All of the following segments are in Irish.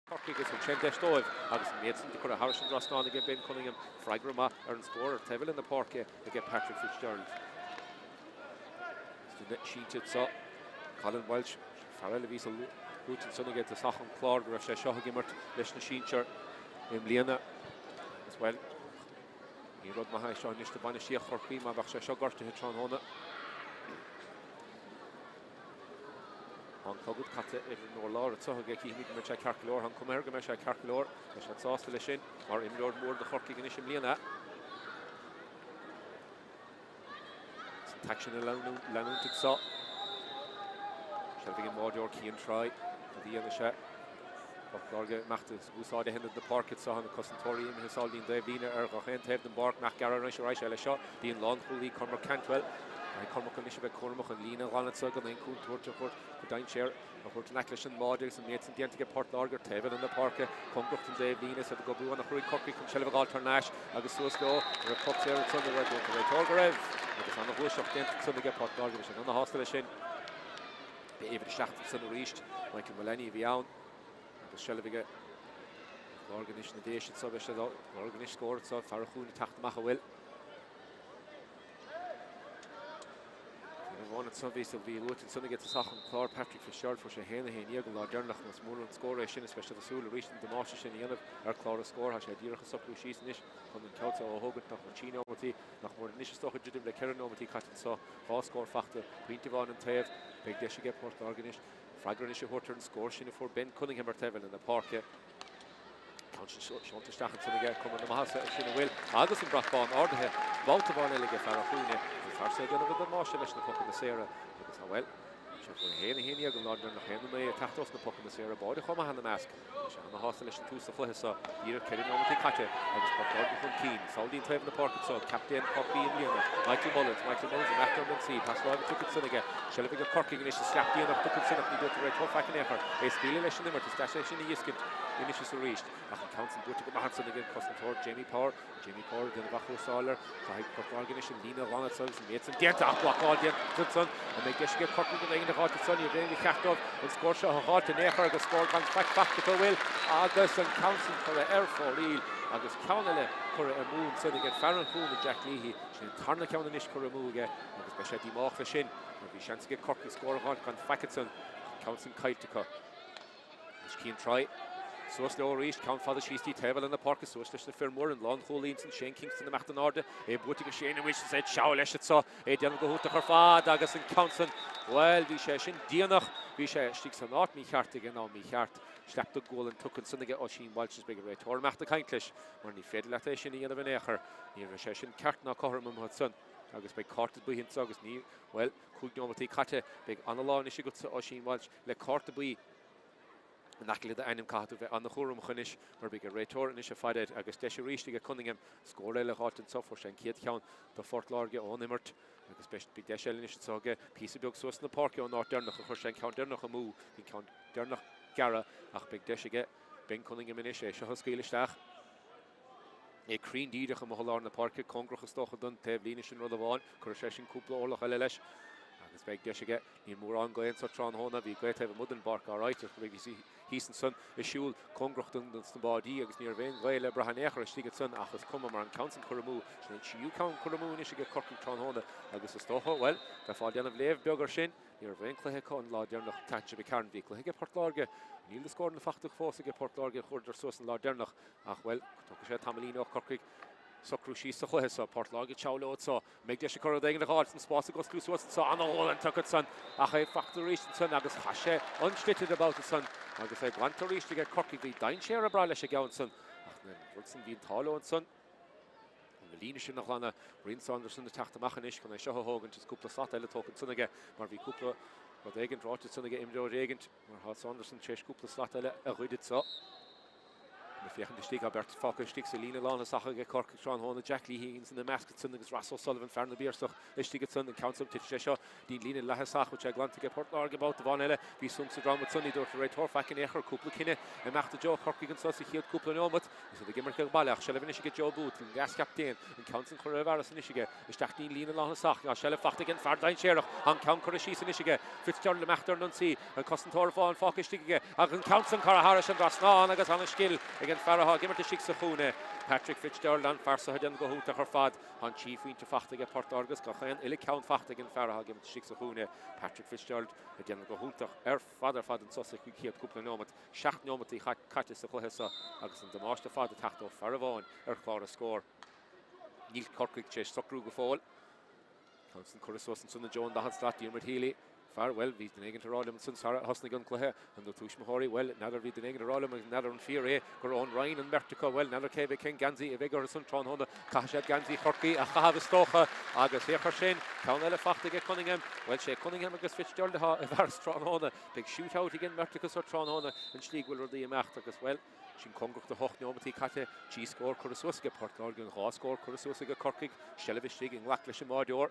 Corcaigh is from Shendesh agus Mason the Cora Harrison Roston again Ben Cunningham Fragrama Aaron Scorer Tevil in the Páirc again Patrick Fitzgerald. Net sheeted so Colin Welsh Farrell Visa Luton Son again to Sachan Clark Rav Shah Gimmert Lishna Sheecher Liana as well. He rode Mahai Sean Nishta Banishia Corcaigh Ma Bach Shah Gorst to Hitron Hona. On Cogwood Catta every no law at Soha Geki Himid Mecha Carclor, Han Comerga Mecha Carclor, Meshat Sauce to Lishin, or in Lord Moore the Corcaigh Inishim Liana. Taction Lanuntic Saw. Shall begin Mordor Key and try for the other shot. Láirge Machtas who saw the end of the Páirc at Sohan, Cossentorium, Hisaldine Davina, Ergochen, Tevden Bark, Mac Garra, Rish, Shot, Dean Lawn, Holy, Cormac Cantwell. Cormac and Nishbek Cormac and Lena Ronaldson and then Coon Torchford for Dine Share, or to Nacklish and Models and Mates and the Antique Port Láirge, Tevin in the Páirc, Cormac and Dave Lena, so the Gobu on the Hurry Corcaigh, Shelva Alternash, Agus Susco, or a Pop there at Sunday, Red to Torgarev, Agus on the Bush of Dent, Sunday Port Láirge, on the hostel Shin, the Ever Shaft Sunday reached, Michael Malani Vian, Agus Shelviga, Organization the Day, so Organization scored, so Farahun, Tacht Mahawil. One at some visa will be Luton Sunday gets a Sachan Clark Patrick Fitzgerald for Shahana Niagel Lord Jernach was more on score especially the Sula reached the Marsh in the end of our Clara score has had Dirach Suplu she's nish from the Kelta or Hogan nach Machino with the nach more initial stock of Judim like Karen with the cut and saw all score factor Quintivon and Tev big dish get Port Organish Fragranish Horton score Shin for Ben Cunningham or Tevin in the Páirc. Conscious shot to Stachan to the coming the Mahasa Shin will Agus and Brathbon order here Babhta Van Elige Farahune Farsa again with the Marshall Lishna Puck in the Sarah because how well Sheffield Hane Niagel Lord and Henry Tachtos the Puck in the Sarah body come on the mask on the hostel Lishna to Flessa here carrying on with the Kate Agus Port from Keen Saudine Tevin the Páirc so Captain Corcaigh in Liana Michael Mullins and after them see pass Láirge took it Sunniga Shelviga Corcaigh initially slapped in up took it Sunniga he did the red tough back in effort a stealing Lishna nimmer to stash Lishna Yiskit initially reached Achan Council good to go Mahanson again Cossentor Jamie Power then the Bacho Solar Port Organization Lena Ronaldson Mates and Dent block all Dent Goodson and they get Corcaigh in the heart of Sonny really capped up and score shot hard to Necher the score comes back to go will Agus and Council for the air for real Agus Cownele for a moon so they get Farron Coon and Jack Leahy she turn the count Nish for a move again Agus Besheti Moch the Shin or be chance to get Corcaigh score hard can Facketson Council Kite to cut which keen try so slow reached count for the Sheesty table in the Páirc so it's the Fairmore and Lon Hollins and Shane Kingston the Machtan order a booting a Shane which said Shaolesh it so a Diana go to her father Agus and Council well we session Diana we sticks on not me heart again on me heart slapped the goal and took it Sunday get Oshin Walsh's big rate or Machta Kindlish when he fed latation in of an acre near a session Cartna Coherman Hudson Agus by Carted by him Agus knee well could you with the Kate big on the lawn she got to Oshin Walsh le Carted by and actually the Anim Cahatu on the Hurum Khunish or big a Raytor and Ishafaded Agus Desha to get Cunningham score le hot and so for Shan Kate count the Fort Láirge on Immert especially big Desha Linish so get piece of so in the Páirc on North Dernach for Shan count Dernach a move we count Dernach Gara ach big Desha get Ben Cunningham in Isha Shahuskilistach a Crean Didach and Mahalar in the Páirc Congrach Stochadun Tev Linish and Ruthervan Correshon Kupla Orlach Elish Agus big Desha get in more on going so Tron Hona we great have a Mudden Bark alright maybe see He's son a shul Congrach dun the body Agus near Vein Vale Brahan Echer Stigat son Achas come on Council Kuramu you count Kuramu and get Corcaigh Tron Hona Agus Stoho well the fall down of Lev Bugger Shin near Vein Clehecon Lord Dernach Tatch of a Cairn vehicle he get Port Láirge Neil the score in the Fachtach Foss get Port Láirge Hurder Sos and Lord Dernach ach well took a Tamalino Corcaigh so crucial so close Port Láirge Chowlo so make the Shikora in the hearts and spots goes close was so on the whole and took it son ach a factory son Agus Hashe unstitted about the son Agus I want to reach to get Corcaigh the Dine Share a Bralish again son ach then Wilson being Talo and son and the Linish in the Lana Rin Saunders in the Tachta Machanish can I show Hogan just couple of slot I token son again Marvi couple but agent brought it son again Imdo agent or Hot Saunderson Chesh couple of slot I read it so Fiechan de stig Albert Falker stig Selina Lana Sacha ge Cork Tron Hona Jack Lee Higgins in the Masketson agus Russell Sullivan Farna Beerstoch Stigetson and Council Titchesha Dean Lina Lahasach which Atlantic Port Larg about the Vanilla vi sung so drum with Sunny door to Red Horfak in Echer Couple Kinne and Macht Joe Cork against us here couple Nomot so the Gimmer Balach Shelevinish get Joe Boot and Gas Captain and Council Correvaris Nishige Stachtin Lina Lahasach Shellef Facht again Fardain Sherach on Count Corishis Nishige Fitzgerald Machter Nunsi and Costantor Von Falk Stigige and Council Caraharish and Rasnan agus on a skill against Farah Gimmer to Shixahune Patrick Fitzgerald and Farsa had go home to her fad on Chief Winter Fachtige Port Argus Gachain Illy Count Fachtig and Farah Gimmer to Shixahune Patrick Fitzgerald again go home to her father and Sussex we keep couple Nomat Shach Nomati Katis the Hessa agus and the Master Father Tachto Faravon Clara score Neil Corcaigh Chase Suckruga fall Constant Coruscant and Son of Joan the Hanslat Dermot Healy far well ví den egen rollum sun Sarah Hosnigan Clohe and the Tush Mahori well nader ví den egen rollum and nader on Fear go on Ryan and Mertica well nader Kebe King Ganzi a bigger sun Tron Honda Kashat Ganzi Corcaigh a Chav Stocha agus Hechershin Caunella Fachtige Cunningham well she Cunningham agus Fitzgerald ha var Tron Honda big shootout again Mertica or Tron Honda and Stieg will the Macht agus well Sin Congrach the Hoch Nomati Kate G score Coruscant Port Largan Ha score Coruscant Corcaigh Shelevish Stieg in Lacklish and Madior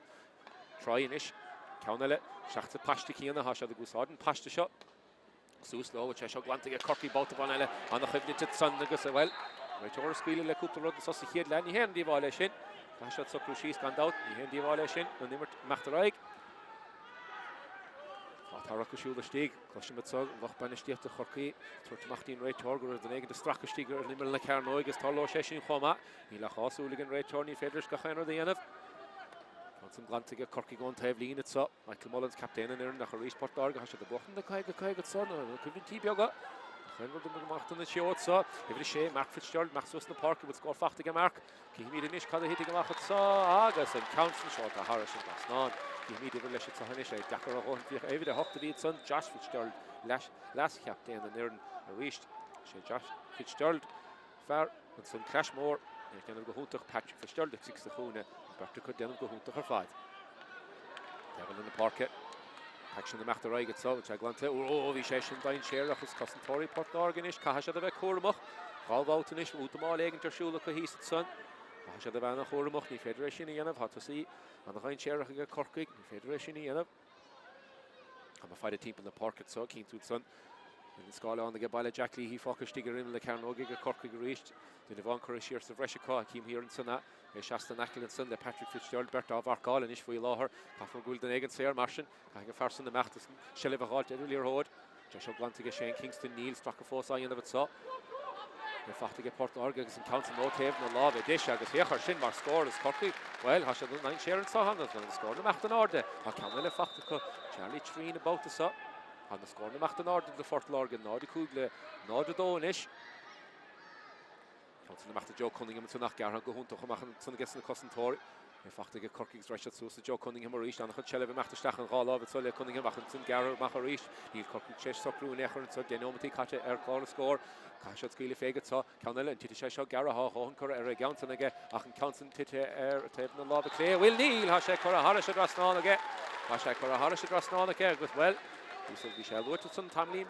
try inish Caunella Shachta Pashtikina Hasha the Gusadin Pashta shot Suslow which I shall want to get Corcaigh both of Vanilla on the Hivnit to Sun the Gusa well right over Squealy Le Couple Road the Sussex Head Lanny Hendy Violation Kashat Sokrushis gone out Hendy Violation and Nimmer Machteraig Tarakushu the Stieg Koshimetsog Wach Banishtief to Corcaigh Turtmachtin right Torger the Neg the Strakastiger and Nimmer Le Carnoigus Tolo Sheshin Homa Nila Hosuligan right Torny Fedrish Gachano the Enov Some Glantige Corcaigh going to have lean it so Michael Mullins captain in there and the Harish Port Darga has the button the Craigh son could be Tibioga when would the Macht on the show so if it shame Mark Fitzgerald Max in the park would score Fachtige Mark Kimi the Nish Kada hitting Macht so August and Council shot the Harris and Glasnon Kimi the relation to Hanish Dakar on every the Hock the lead son Josh Fitzgerald last captain and there reached Josh Fitzgerald far and some Clashmore and then go home to Patrick Fitzgerald at 6 Hune Babhta could then go home to her 5 Devil in the park action the Machter Rai gets so which I glance oh vi session down share of his Costantori Port Organish Kahasha the Cormach Galvautanish Utama Leg into Shula Cohesive son Kahasha the Vanna Cormach ni Federation in of how to see on the hind share of Corcaigh Federation in of I'm a fighter team in the park at so keen to son in the Scala on the Gabala Jack Lee he focused Stiger in the Carnogiga Corcaigh reached the Devon Corishers of Reshika came here in Sunna Shasta Nackle and Sunday Patrick Fitzgerald Berta of Arkall and Ishfu Laher Kaffer Gulden Egan Sayer Martian Kaga Farson the Machtison Sheliva Halt Earlier Road Joshua Glantige Shane Kingston Neil Struck a force eye end of it so the Fachtige Port Argus and Council no Taven the Law Dish Agus Hecher Shinbar score is Corcaigh well Hasha the 9 share and Sahan is going to score the Machten Orde Hakamele Fachtige Charlie Treen about the so on the score the Machten Orde the Fort Largan Nodi Kugle Nodi Donish Council Macht Joe Cunningham to nach Garhan go hund to machen so gessen Kostentor Fachtige Corcaigh's Richard so Joe Cunningham reached and Chelev Macht Stachen Rall of so Cunningham machen zum Garro macher reach Neil Corcaigh Chess Sokru and Echer and so Denomati Kache Clara score Kashat Skile Feget so Caunella and Titisha Garra ha Honkor Johnson again Achen Council Tite Taven the Law of Clay will Neil Hasha Cora Harish Rasnan again Hasha Cora Harish Rasnan again with well we shall go to some time here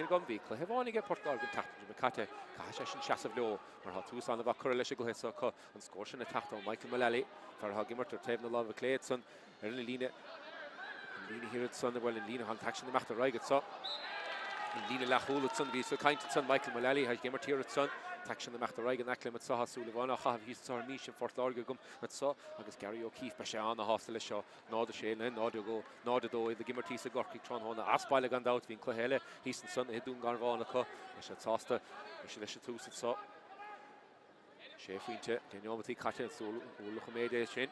gone vehicle have only get Port Largan tactic Macate Kashash and Chasav Low or how two son of a correlation Hessa and scoring attack on Michael Mullally for Hagimmer to Taven the Love of Clay son early Lina here at Sunday well in Lina on action the Machter Rai so Lina Lahul at Sunday so kind to son Michael Mullally has Gimmer here at Sun action the Machter Rai and Acklam at Saha Sullivan have his star niche in Fort Largan at so Agus Gary O'Keefe Bashan the hostel show Nod Shane and Nod go Nod do the Gimmer Tisa Gorky Tron Hona Aspile gone out in Clohele he's in Sun Hedun Garvana co Isha Tosta Isha two so Sheffield Denomati Katin so Lukamede Shin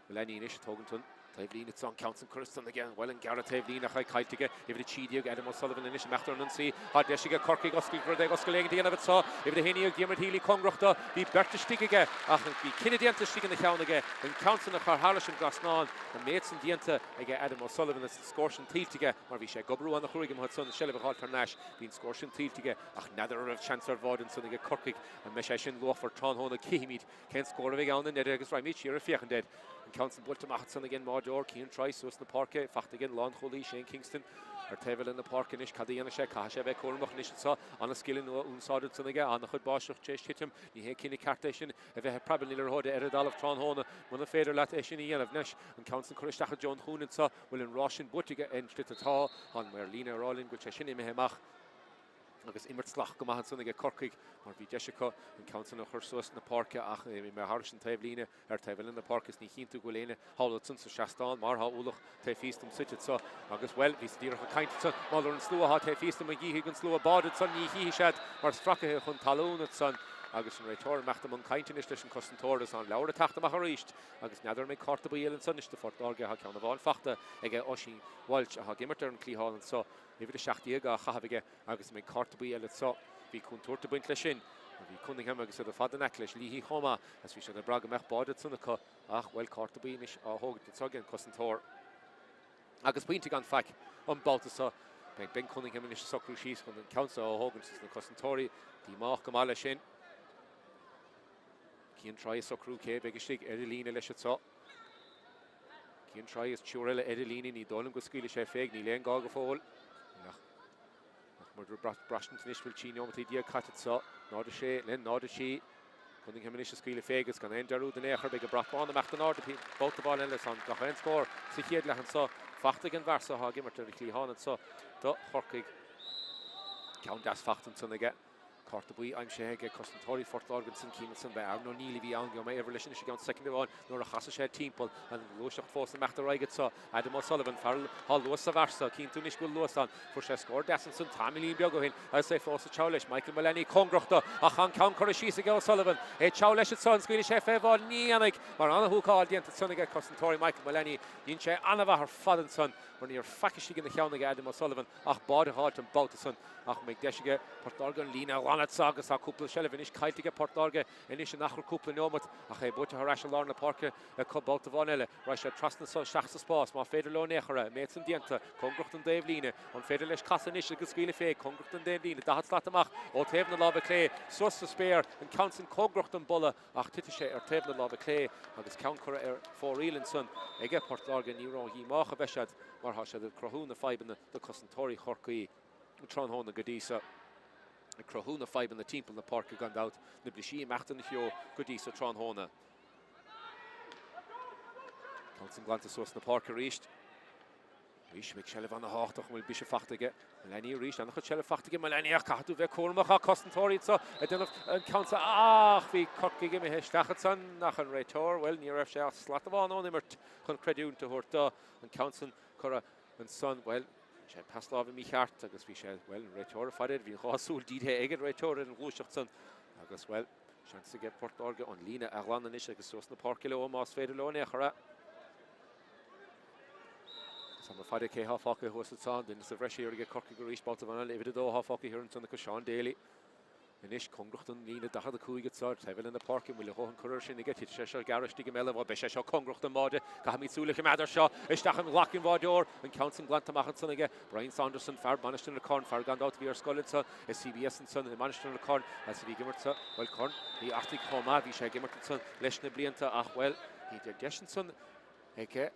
Lenny Nish Togenton Tavelina it's on Council Kirsten again well and Garrett Tavelina High Kaitige if the Chidio Adam O'Sullivan and Nish Machter and see hard Deshiga Corcaigh Goski Grode Goskaleg the end of it so if the Henny Gimmer Healy Congrachta be Berta Stigige ach be Kinnedianta Stig in the Countige and Council of Harhalish and Glasnan and Mates and Dienta again Adam O'Sullivan is scoring Tiltige Marvisha Gobru on the Hurrigam had son Shell of Halt for Nash being scoring Tiltige ach nether of Chancellor Vorden so they get Corcaigh and Meshashin go for Tron Hona Kihimit can't score a big on the net against Raimich here if Fiachan dead and Council Bulta Machtson again Mordor Keen tries so it's the park fact again Lawn Holy Shane Kingston Taobh in the Páirc inis cadíana sé caiise bheith cormach níos sa an skillin úsáid san aige an chud báiseach tééis hitim ní hé cinnig carta sin a bheith prabalí ar hóide ar dal tránhóna muna féidir leat é sin í dhéanamh neis an council chuisteach John Húnin sa bhfuil an rásin butige in slittatá an mar lína rálinn go sé sin imimeach agus immer slach go maithe sanna Corcaigh mar bhí deisicha an council nach chursús na Páirce ach mé harsin Taobh líne ar Taobh in the Páirc is ní chinú go léine hála san sa seaán mar há úlach Taobh fístam sitte sa agus well hí díracha caiinte san málar an slúa Taobh fístam a gíhi an slúa báid san ní hí sead mar stracathe chun talúna san agus an réitor meachtam an caiintin is leis an costantóras an leabhar teachtamach a ríist agus neidir mé carta ba dhéanann san is de fort Láirge ha ceanna bháin fachta ag osí bhailt a ha gimirtar an clíhálan sa Ifir de seachtaí a chahabige agus mé carta ba dhéanann sa bhí chun tuairta buint leis sin bhí Cunningham agus a fad an leis líhí chomá as bhí sé na braga meach báide sanna chu ach bhfuil carta ba is á thógad tugan costantór agus buinte gan feic an Babhta sa ben Cunningham is socrú síos chun an council á thógan na costantóirí dí máach go máile sin Cían try is socrú cé beigistí ar lína leis sa Cían try is tiúile ar lína ní dólam go scuile sé féig ní léon gá go fóil mar brastan níos bhfuil tí neomtí díag caite sa náda sé len náda sí Cunningham is scuile fégus gan éon dearú den éair beag a brachbáin amach den náda Babhta báil eile san gachéin scór sa chéad lechan sa fachta an bharsa ha gimmart ar clíháin sa do Corcaigh ceann deas fachtan san aige Carta buí aim sé ag costantóirí Fort Láirge san cíime san bheith nó níla bhí an go mé ever leis sé gan second bháin nuair a chasa sé timppel an luisteach fós na meachta raigad sa Adam O'Sullivan fearil há luas sa bharsa cín tú níos go luas an fu sé scór deasan san tamilín beag go hin agus sé fós a teá leis Michael Mullenny congrachta a chan ceann chuir síos ag O'Sullivan é teá leis san scuile sé fé bháil ní annig mar anna thuáil díanta sanna costantóirí Michael Mullenny dín sé anna bheit ar fadan san mar níor faiciistí na cheanna Adam O'Sullivan ach bád a háit an Babhta san ach méid deisige Port Láirge an lína lanad sagus a cúpla sellh is caiitige Port Láirge inis an nachar cúpla nómat a ché bute harráis lá na Páirce a có Babhta bháin eile ráis sé trasna sa seach sa spás má féidir le néchara méid san dianta congracht an Taobh líne an féidir leis casanis agus scuile fé congracht an Taobh líne dahat slat amach ó Taobh na lábh clé sus sa spéir an council congracht an bolla ach tite sé ar Taobh na lábh clé agus ceann chura ar fórílann san ige Port Láirge ní rá hí mácha bheisiad mar há sé crothún na feibanna do costantóirí Corcaigh tránhóna godísa na crothún na feibanna timppel na Páirc gan dat na blisí meachtain heo godísa tránhóna Council glanta sos na Páirc a ríist Rís mé sellh an na háach bhfuil bise fachtaige Mullenny ríist anna chud sellh fachtaige Mullenny ach catú bheith cormach a costantóirí sa a denmh an council ach bhí Corcaigh me stachad san nach an réitor well ní raibh sé slat bháin ón immert chun creidúnta thuirta an council chura an son well sé pasláh mí cheart agus bhí sé well an réitor fadidir bhí cháúil díthe ige réitor an glúiseach san agus well seansa get Port Láirge an lína a ghlanan is agus sos na Páirce le más féidir le chura Sam fadidir cé háfácha thusa san den sa bhreisií ar Corcaigh go ríis Babhta bhain le dó háfácha hiann sanna go Seán Daly inis congracht an lína dachad a cúige sa Taobh in the Páirc bhfuil chohan chuir sin ige tiite sé garistí go meile bh be sé seo congracht an máide ga mí súlacha meidir seo isteach an lacin bháideor an council glantamachchan san ige Brian Sanderson fear banistan na corn fear gandát bhí ar scoilid sa is CBS an san banistan na corn as bhí gimmart sa bhfuil corn ní artig chomá bhí sé gimmart san leis na blianta ach well ní de deisian san ige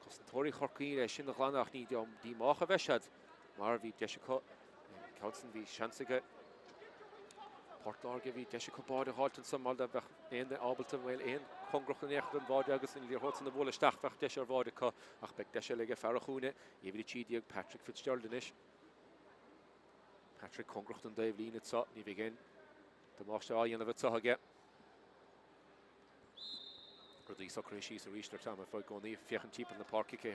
costantóirí Corcaigh sin na glanach ní dí mácha bheisiad mar bhí deisicha council bhí seansaige Port Láirge bhí deisicha báide háiltan san mal de bheith éon ábalta bhfuil éon congracht an éachtar an báide agus in líorthót san na bhla isteach bheith deis ar bháide chu ach beag deise le fearachúne éhí tíideag Patrick Fitzgerald inis Patrick congracht an Taobh líne sa ní bhí gin do máiste á dhéanamh tuthage Rodí socrú síos a ríistar tam a fáid gcónaí fiochan timppel na Páirc cé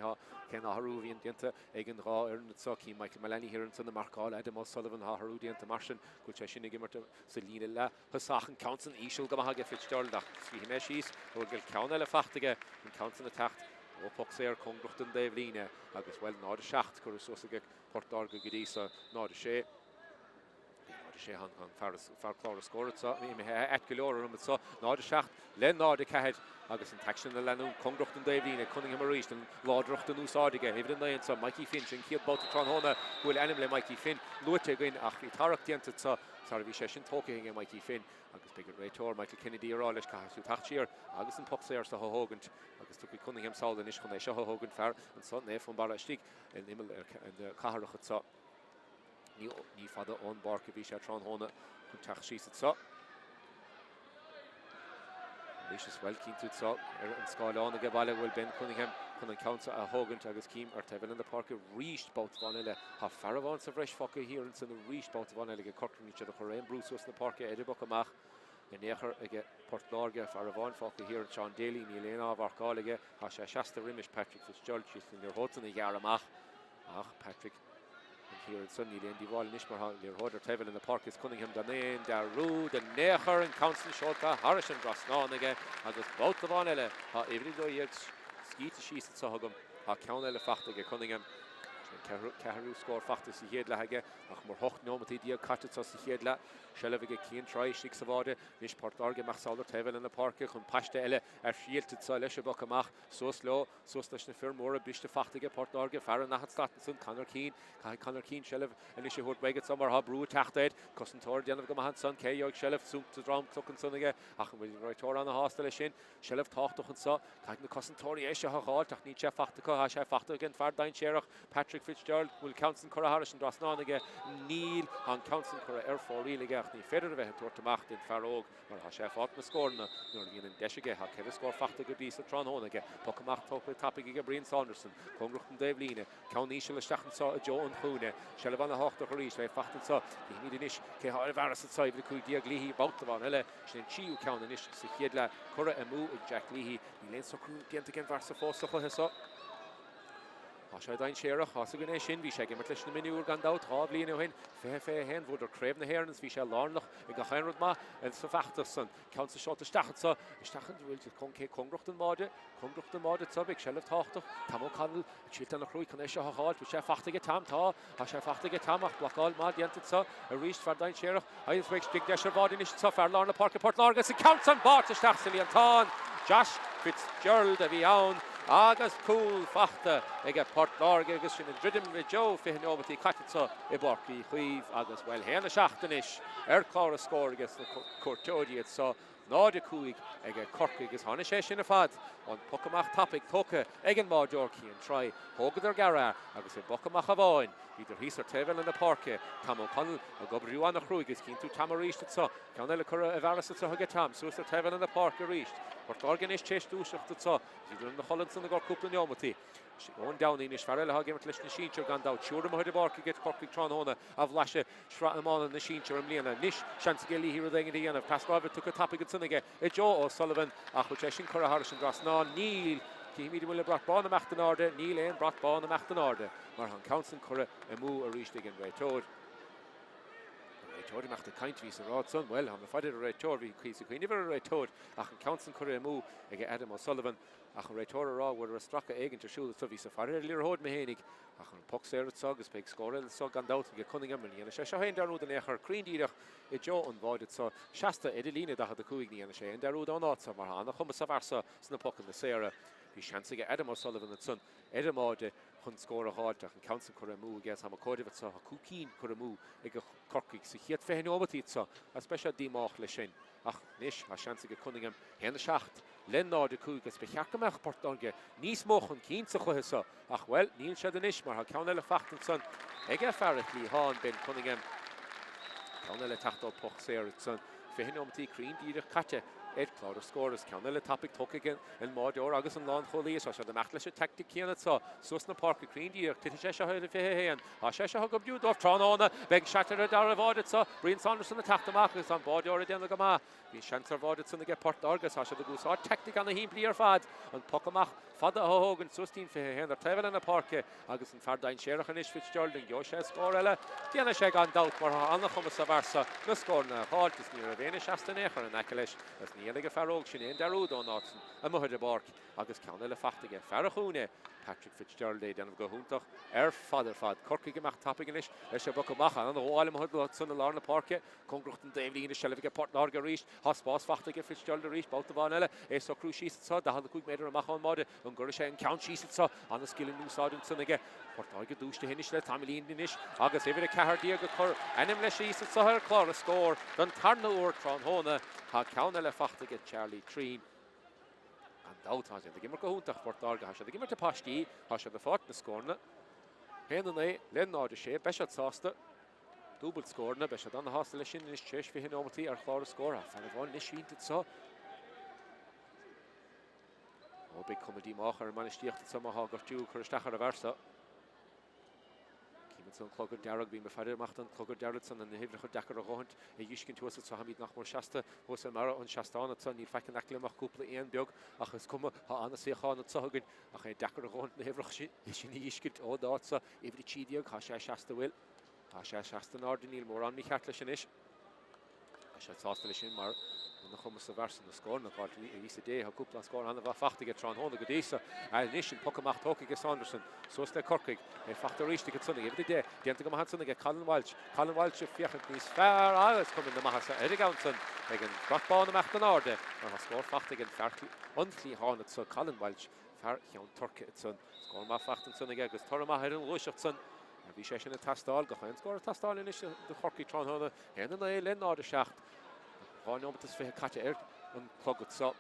cén athrú bhíon dianta ag an rá ar na sací Michael Mullenny hiann san na marcáil Adam O'Sullivan athrú dianta mar sin go sé sin gimmart sa lína le thusachan council íseal go maithe Fitzgerald ach bhí mé síos ó gil ceann eile fachtaige an council na techt ópach sé ar congracht an Taobh líne agus bhfuil náda seacht chuir sosaige Port Láirge go dtí sa náda sé sé an far chlár scóir sa mé et golóir um sa ná de seach le ná de cehead agus an taxin le lenú congrocht an Davidine kunning am ríist an ládrocht an úsádige hefur an nain sa Mikey Finn sin kiad bot tron hona bhfuil enim le Mikey Finn luite goin ach í tarach dianta sa sar bhí sé sin tócaing a Mikey Finn agus bigger réitor Michael Kennedy ará leis caithú tachtíir agus an popséir sa hógant agus tu kunning am sáil is chun é se hógant fer an son né fan bar stig in imel an caharach sa ní fada ón barca bhí sé tron hona chun tach sísa sa Lís is well keen to sa an Céadaoin a bhile bhfuil ben Cunningham chun an counter a hogant agus cím ar tebhil in the park ríist bát vanile ha farabhain sa bhreis foca hir an san ríist bát vanile go corcní se a choréim brúsús na park Edinburgh amach in néchar ige Port Láirge farabhain foca hir an Sean Daly ní léana bharcáige ha sé seasta rimis Patrick Fitzgerald is in their hotan a jaar amach ach Patrick here in Sunny Lane, the wall Nishmar, your order table in the park is Cunningham, the name, the road, the Necher, and Council Shota, Harrison, Grosnawn again, and there's both of on Ella, every day yet ski to sheets at Sahagum, Count Ella Fachtige, Cunningham, Caharu score Fachtis, the Hedla Hage, Achmor Hoch, Nomati, dear Catches, the Hedla, Shellavig, Keen, Try, Six of Order, Nish Port Large, Maxalder table in the park, Kun Pashta Ella, Shielded Saleshabocamach, so slow, so station firm, more a bish to Fachtige, Port Large, Faranahat Statenson, Connor Keen, Shellav, and Nishi Hort Weget, Summer Hub, Brew, Tráchtaire, Cossentor, Jan of Gamahan, Son, Chaoimh, Shellav, Sunk to Drum, Tucken Sunniga, Achim will right on the hostel, Shellav talked to Hansa, Kagan the Cossentori, Esha Hall, Tachnicha Fachtica, Hasha Fachta again, Fardine Sherach, Patrick Fitzgerald, will Council Corcaigh Harrison, Drosnawn Neil, and Council Corcaigh Air for really Gachni, Federer, Tortamach, in Craobh, or Hasha Fatma scored, nor in Deshige, Hakeva score Fachta Gabis, the Tronhonaga, Pokamach, Topic, Brian Saunderson, Congroch and Daveline, Count Nishel, Stachen saw Joe and Hune, Shellavana Hochter Horish, Fachtan saw, the Midinish, Keharvaras at Side, the Kudia Glihi, Babhta van Ella, Shin Chiu Count and Ish, Sikiedla, Corra Emu, Jack Leahy, the Lane Soku, Dient again Varsa Fossa Hessa. Dain Sherach, Hossagan Shin, we shake him at Lishna Minu, Gandau, Travlin, Fair Hand, Wood or Craven the Herons, we shall learn, we got Heinrich Ma, and Safachterson, counts the shot to Stachensa, Stachen will just Congrocht and Mode, Subic, shall have talked of Tamo Candle, Chilton Croy, Canesha Hall, which I fach to get Tam Ta, I shall fach to get Tamach, Black All Mad, Yanted, a reached for Dain Sherach, I just make Big Dasher Body, Suffer, Lorna Park, Port Largus, and counts and bar to Stachsili and Ton, Josh Fitzgerald, of Yown. Agus cool Fachta ag Port Láirge agus sin dridim le Joe fihinobati Catitsa I Borky Chaoimh agus well héna seachtanish chlár score agus na Corcaigh it so ná de cúig ag Corcaigh agus hána sé sin a fad an Pocamach topic tóca ag an Máideorchaí an try hógadar gara agus I Bocamach a bháin either hís ar tebhil in the park Tam O'Connell a gobriú an a chrúig is cinn tú Tam a ríist it so ceann eile cura a bheras it so hagad Tam so ar tebhil in the park a ríist Port Láirge is téist dúiseach it so either in the Hollands and the Cork Cup in Iomána on down in Ishfarel ha gimet lishna shincher gandau chura mo de bark get Corcaigh tron hona of lashe shratman and the shincher amliana nish chance geli here the end of past over took a topic at sunige e Joe O'Sullivan achushin Corcaigh Harrison Drosnawn Neil Kimi will brought bon the machten order Neil and brought bon the machten order Marhan Council Corcaigh emu a reached again right toward Tori macht the kind visa rod son well I'm a fighter right toward we never right toward ach Council Corcaigh emu again Adam O'Sullivan ach an réitóra rá bhfuil a stracha éigean tarsúil sa bhí sa farir líor hód mehénig ach an poxéir sog is beag scórail sog an dáta go Cunningham líana sé seo héin darúd an échar críndíireach I Joe an bháid sa seasta idirlína da de cúig níana sé an darúd an áta mar hána chuma sa bharsa sna pocan na séra bhí seansaige Adam O'Sullivan an son Edimáide chun scóra háilteach an Council Corcaigh mú gas ha cóidimh sa cúcín Corcaigh ag Corcaigh sa chiad féhinómatí sa a speisial dímách le sin ach níis a seansaige Cunningham héna seacht Len ná de cúgus be cheachtamach Port Láirge níos móchan cín sa chutha sa ach well níl sé den isis mar ha ceann eile fachtan son ag fearach lí háin ben Cunningham ceann eile tachtá poch séir son féhinómatí críndíireach caite chlár scores ceann eile topic tóca again in Máideor agus an lán cholíos a sé de meach leis a tactic céanna sa sus na Páirc críndíireach tití sé heile féhéan a sé go búdóh tránána beag seatar a dar a bháid sa Brian Saunderson na taachtamach agus an Máideor a déanana go má Bhí seansar bháid sanna get Port Láirge a sé de gúsá tactic an na hín bliar fad an Pocamach fada hógan sustín fi hen tevel in a Páirc agus an fardain séireach is Fitzgerald jo sé scór eile déana sé gan dat mar annach chum sa versa na scór na hált is ní a bhéine seasta échar an eiceis as níige ferróg sin éon darúd ó násan a muid a Páirc agus ceanna le fachtaige ferachúne Patrick Fitzgerald déanamh go húntaach fad Corcaigh amach tapigin is leis sé bocamach an óáil mthud sunna lá na Páirc congrucht an Daimhlín sellige Port Láirge ríist haspás fachtaige Fitzgerald ríist Babhta bháin eile so cruú sísa da 2 méidir amach an máide an gur sé an count sísa an skillin núsáún sunnaige Port Láirge dúiste hinis le tamlín inis agus éidir a cehardí go chur enim le sísa ar chlár a scór don tarna úr Tránhóna ha ceanna le fachtaige Charlie Treen Dáutá sé gimar go húntaach Port Láirge ha sé gimar te pastí ha sé de fát na scórna héan é len náide sé beisiad sásta dúbal scórna beisiad an hásta le sin is teis fi hin ómatí ar chlár a scór a fan bháin is sínta sa ó big comedí máach ar manistíocht sama ha gortú chur stachar a versa son clogad dearag bí me feidir macht an clogad dearad san an hifrach dechar a rohant a dhiscin tú sa hamid nach mór seasta hos an mara an seastána san ní fecin aclimach cúpla éon beag achas cuma ha anna séchána tuhagann a ché dechar a rohant na hifrach sin dhiscint ó dása ifri tídiag ha sé seasta bhfuil ha sé seasta an ardaníl mór an mi cheartla sin is a sé sásta lei sin mar na chumas sa versa na scór na gáil ví a dé ha cúpla scór anna bh fachtaige Tránhóna go désa a nísin pocamach tócaigh Sanderson sos le Corcaigh fachtar ríiste go sunna ifri dé déanta go hansanna ge Colin Walsh fiachant níos fear agus cum na mahasa Eric Anson ag an bratbána mecht an áde mar ha scór fachtaigh an ferclí ontlí hána sa Colin Walsh fer cheann Torca san scór má fachtan sunna agus torma ar an luiseach san a bhí sé sin na tastáil go chuin scór tastáil in is de Corcaigh Tránhóna héanna na é len áde seacht Háin ómtas fé caite an clogad sa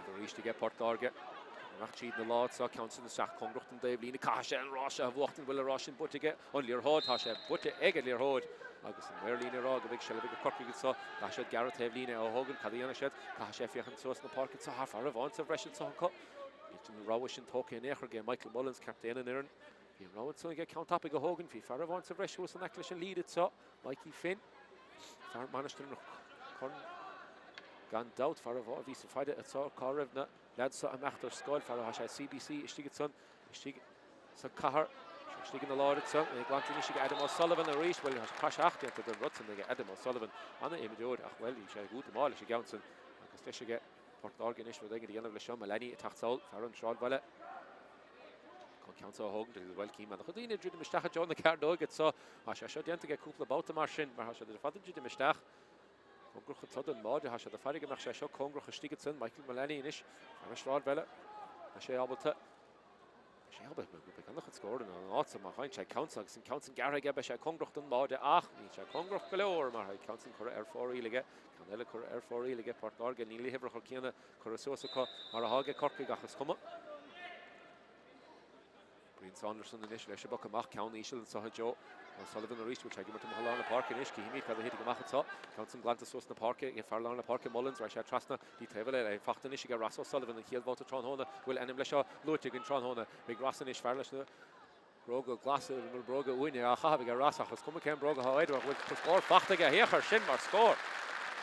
go ríiste ge Port Láirge nach siad na lád sa ceansan na seach congrucht an Daimhlín caiise an ráise a bhachtain bhfuil a rásin butige an líorthóid tá sé bute ige líorthóid agus an Merlín rá go bhíh se le go Corcaigh sa tá sé Garrett Taimhlín ó thugann cadíanana sé tá sé fiochan sos na Páirc sa far a bhaint sa bhreisin sa co ní ráha sin tóca in éair ge Michael Mullins captéan an hí ráid san ge countapa go thugann hí far a bhaint sa bhreisiú san eicla sin líad sa Mikey Finn far manistan gan dat far a bhá ví sa feide atá Craobh na ledsa a meachtar scoil far a sé CBC istigad san istig sa cahar istigad na láid san ag glantin istig Adam O'Sullivan a ríis bhfuil has caiise achtaíonnta don rutsan ag Adam O'Sullivan anna imimeúir ach bhfuil sé gúta mála sé gasan agus teisige Port Láirge is bh ag dhéanamh le seo a lení tachtsáil far an sráid bhile chun ceanta a thugann de bhfuil cíime chu dtíine dúda meisteach John na cardógad sa a sé seo déanta cúpla Babhta mar sin mar se de fadin dúda meisteach Congrucha tad an máide ha sé de ferige nach sé seo congrucha stigad san Michael Mullany inis ar sráid bhile a sé ábalta sé be annach an scóir an ása mar chain sé countach san count garige be sé congrucht an máide ach ní sé congruch goleor mar ha count chur ar fóíige can eile chur ar fóíige Port Láirge níli hebrach chu cíanna chur sosa mar a háge Corcaigh achas cuma Brian Sanderson inis leis bo amach ceann ísisiil an sa Joe Sullivan a ríist ag mar hallá na Páirc inis híimi pe hé goachchatá count san glanta sos na Páirc ge farlá na Páirc Mullins ra sé trasna dí tefil é fachtan is go Ras Sullivan an chiadhá Tránhóna bhfuil enim lei seo luite gin Tránhóna be grasan is fer leis na broga glas mar broga uine a chahabh a rasachas cum cén broga háidir bhfuil scór fachtaige héchar sin mar scór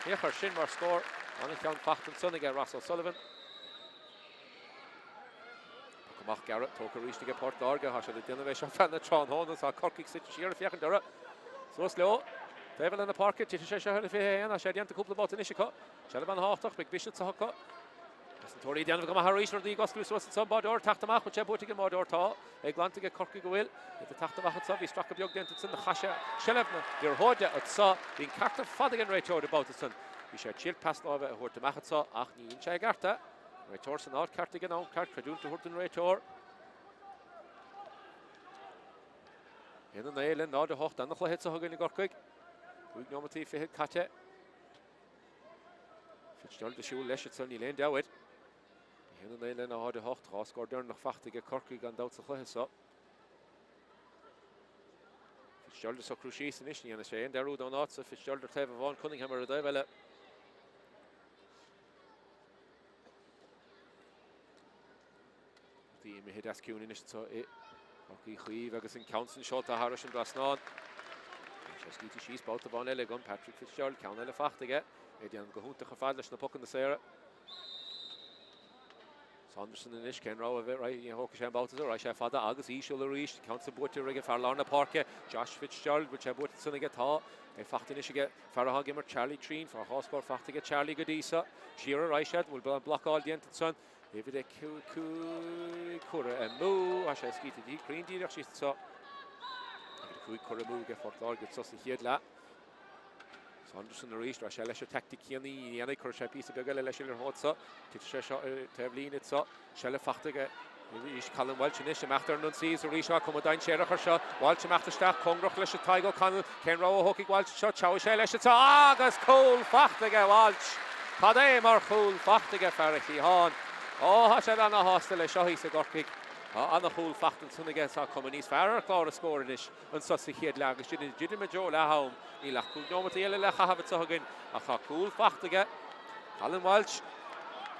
héchar sin mar scór anna ceann fachtan sunnaige Ras Sullivan Mach Garrett tóca ríiste Port Láirge ha sé de duine bheith fan na Tránhóna a Corcaigh si siar fiochan dora sos leo David in na Páirc tí sé se hela fé a sé déanta cúpla báta is có se ban háach be bisi sa có an tóí déanamh go maithríéisir dí gasú so sa bádor taachtamach chu sé butige mádortá ag glantaige Corcaigh go bhfuil de taachtamach sa bhí stracha beag déanta san na chaise sellefna dúr hóide a sa hín carta fadagan réiteir de báta san hí sé chill paslábh a thuirta machchatá ach níon sé garta Réiteir san áit carta gan ácart creúnta thuirta an réiteir Héan an éile nád a hocht annach le hit a thugann na Corcaigh Búig nómatí fihead caite Fitzgerald de siúil leis san í léon dehaid Héan an éile nád a hocht ráscór dearn nach fachtaige Corcaigh gan dat sa chluithe sa Fitzgerald sa cruúsí san is níana sé an dearúd an áit sa Fitzgerald ar taobh bháin Cunningham ar a daobhile Dí mi hid asciún inis tá Corcaigh chuomh agus in countsan seo a Harris an Brasnáin. sé skíti síos Babhta bháin eile gon Patrick Fitzgerald ceann eile fachtaige é déan go húnta fad leis na pucan na séire. Anderson in ish Ken Row of it, right? You know, Corcaigh Babhta, right? Chef Fada, Agus, Ishul, Rish, Council Butcher, Riggin, Farlarna, Páirc, Josh Fitzgerald, which I bought the Sunny get taught. A Fachtinish get Farah Gimmer, Charlie Treen, for a hospital, Fachta get Charlie Godisa, Shearer, Rishad, will block all the end of the sun. If it Kura and Moo, I shall ski to the Green Dealer, she's so. Kura Moo get for Láirge, gets us the head lap. Anderson Rish, Rachel tactic Kiani, Yana Corcaigh piece of Bugala, Leshel Hotsa, Tevlin, it's up, Shella Fachtige, Ish Colin Welch, and Isham after Nunsees, Risha, Commodine Sherachasha, Walcham after Staff, Congrach, Lesha Tigo, Connell, Ken Row, Hockey Walch, Shot, Chaoimh, Lesha, Agas, Cole, Fachtige, Walch, Padem or Cool, Fachtige, Farrichy, Hahn, oh, Hashalana Hostel, Shahi, Corcaigh. On the whole fact and son against our companies Farrah Clara scoring this and such a head lag didn't major la home ni la cool no material la have it so again a cool fact again Alan Walsh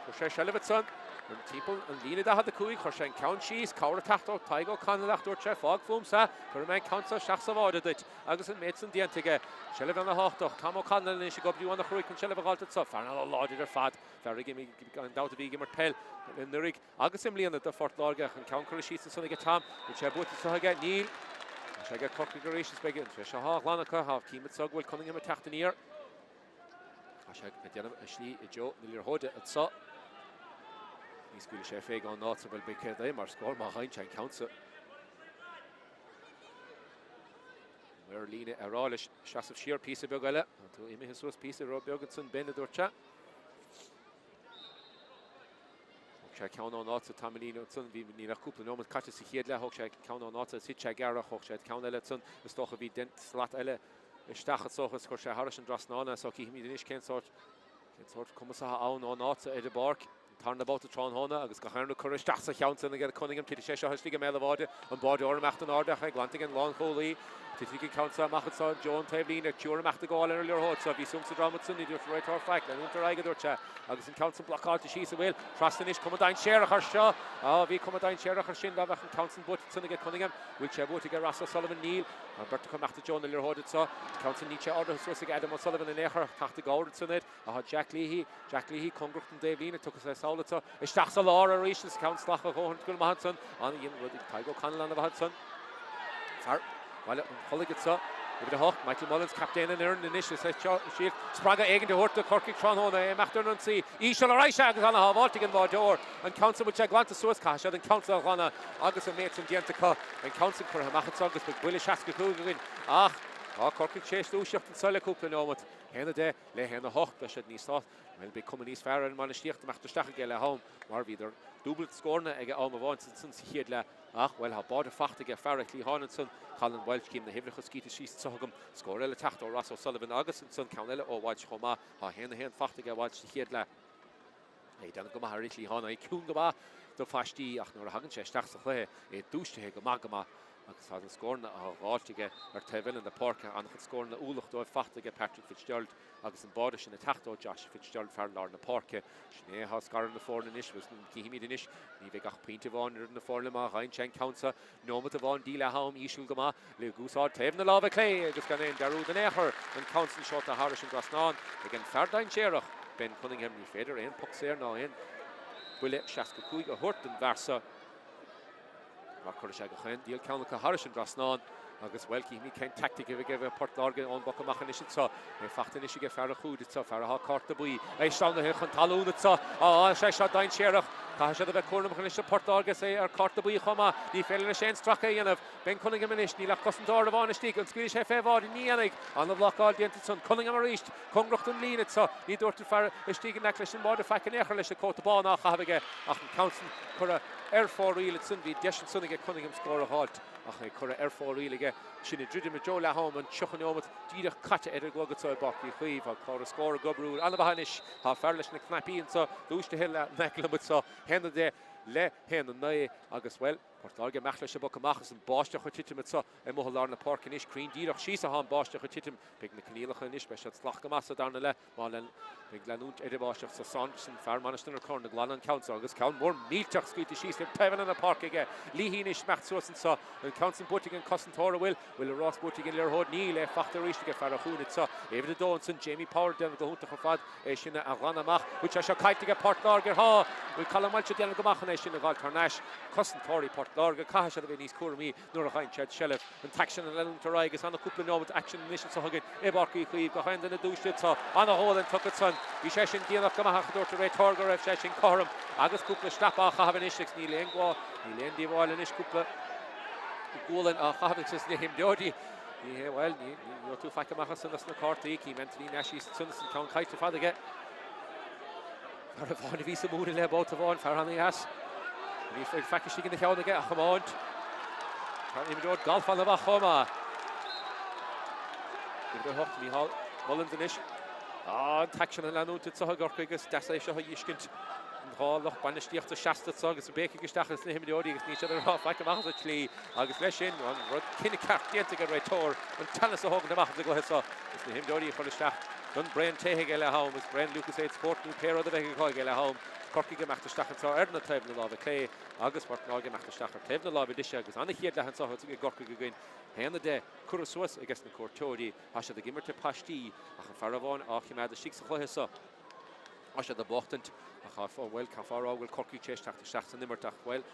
for Shellevetson and people and Lena that had the coup Corcaigh count cheese Cowra Tachto Tigo Connell after chef fog foam sa for man counts of shachs avoided it Agus and Mates and the Antigua Shellev on the hot dog Tom O'Connell and she got you on the creek and Shellev got it so far now lodged her fat very give me down to be gimme pell in the rig Agus Emily the Fort Láirge and count Corcaigh and Sonny get Tom which I bought so again Neil which I get Corcaigh big and Trisha Hawk Lanaka have Keem at Sugwell coming him at Tráchtaire I shall get Jenna Ashley Joe Neil Hood at so he's good chef egg on not so well big them or score behind and counts it where Lena Aralish shots of sheer piece of Bugala to Amy his piece of Rob Bjorgensen Benedorcha count on not so Tamalino son vi ni a couple no catches sig hedla Corcaigh count on not sit Gara Corcaigh count Elton the stoch of dent slat elle stachat so Corcaigh Harrison Drasnana so he me nish ken sort come sa on not at the bark turn about to Tron Hona agus go harna Corcaigh stach count and get Cunningham to the Cheshire Hustige Mel Avade on board or macht an order glanting and long holy Tiffy Council Machatson John Tevlin at Cure Macht the goal earlier hot so if he sums the Dramatson he just right or fact and Untitled Chapter agus in council block out to she's will Trastanish Commodine Sherachar Shaw we Commodine Sherachar Shin Lavach and council but Sunny get Cunningham which vote to get Russell Sullivan Neil and Bert to come after John earlier hot so council Nietzsche order so to Adam Sullivan and Echer tacht the goal it's on it Jack Leahy Congrach and Davina took us a solid so it's Stachsa Laura reaches council Lach Hohen Gulmahanson on the Tigo Connell on the Hudson Far well Holly gets up with the hawk Michael Mullins captain and earned the initial says Shield Spraga Egan to hurt the Corcaigh Tronhona Machter Nunsi Ishal Raisha on a Valtigan Vardor and council which I want to Suez Cash and council Hana August and Mates and Diantica and council for Hamachat August with Willie Shaska Kugin Corcaigh chase do shift and Sala Couple moment Hen day lay hen the hawk that should need start will be coming east fair and Manisticht Machter Stachel home or either double scorner I get all my once since he had well ha bought a facht to get Farrichy Hanson Colin Welch came the Hivlich ski to she's so him score Ella Tachto Russell Sullivan August and son Countella or watch Homa ha hen facht to get watch the head la hey dan go ma Harichy Hana Kun go ba the fashti ach no hagen chestach so he douche he go magama agus had scored Ráige ar Tevin in the Páirc and had scored the Ulach do facht to get Patrick Fitzgerald agus in Bodish in the Tachto Josh Fitzgerald Farlar in the Páirc Schnee has scored in the four in ish was Kihimi in ish ni ve gach Pinta von in the four lema Rein Chen Council no mit von Dila home Ishul Gama le Gusard Tevin the Lava Clay just gone in Daru the Necher and Council shot the Harris and Grasnan again Fardine Sherach Ben Cunningham ni Feder in Puxer now in Wille Shaska Kuiga Hurt and Varsa Corcaigh Chen deal Count Harris and Grasnan agus welki mi kein tactic if give a Port Láirge on buck machen is so fachten is get Farrah Hood it's so Farrah Carta bui I stand the hin talún it's so Chaoimh Sherach ta should have corner machen is Port Láirge say ar Carta bui chama ni fellen Shane Tráchtaire and Ben Cunningham is ni la cosendor of on stick and Swedish FF var ni anig on the block all the son Cunningham reached Congrach and lean it so ni dort Farrah stick neckles and border facken echerle coat the ball nach have ach council for air 4 reel it's in the Desh Sunny get Cunningham score a halt ach air 4 reel again Shin Dridim Joe la home and chuchan omot Dida Kata at a gogat bok the Chaoimh or score a gobru and the Bahanish have Farlish and Knappy and so those to hill neck but so hand the day le hand the nay August well Láirge meach leis bo amachchas an báisteach chu titim sa I mo Láirna Páirc inis crín díreach síos a há báisteach chu titim beag na cnílacha inis be se tlach go masa darna le má len beag leút idir báisteach sa Sanderson fearmanistan ar corn na glan an count agus count mór mílteach scuite síos pevan na Páirc ige líhín is mecht suas an sa an count an butig an cosantóra will a Ross butig in leir hod ní le fachtar ríiste fer a chúnit sa David Dawson Jamie Power den go húnta chufad é sinna a glanamach which a se caiitige Páirc Láirge ha will calamalche den go machan é sinna gal tarnash cosantóri Páirc Láirge caiha se níos cuairmí nuair a chain Chad Shellef an taction an leún tar agus an a cúpla nómad action mission sa hagin Ebarcaí chuoh go chain den a dúiste sa an a hóil an tucad san bhí sé sin díanach go macha dúirta ré targa raibh sé sin chom agus cúpla stapa a chahabh isteach ní léon gá ní léon díomháil in is cúpla gólan a chahabh sis na himdeodí ní well ní tú feice machchas san na cartaí cí mentally neisí sun san count caiite fadige ar a bháin ví sa múna le bóta bháin fear hanna as ní feice sí na cheannaige a chamáint imród galfan a bach chomá go hocht Mícheál Mullins in is an taction an leúnta sa Corcaigh agus deasa é seo dhiiscint an háloch banistíocht a seasta agus béci gistachas na himdeodí agus ní sé ar feice machchas a clí agus leis sin an rud cinenne cartíanta go réitóir an tanas a hágan amachchas a go heasa gus na himdeodí chuisteach don Brian Taigh eile hám is Brian Lucas éid Spórt nú péad a bheith chuig eile hám Corcaigh meachtarsteach an ar na taobh na lábh clé agus Páirc Láirge meachtarsteach ar taobh na lábh dis agus anna chiad lehan sa Corcaigh go gin héanana de cura suas agus na cuairteoirí a se de gimmerte pastí a chu fearháin á chiimead a sí sa chluthesa a se de bochtant a cha bhfuil cafarráhfuil Corcaigh téisteach seach san nimmerteach bhfuil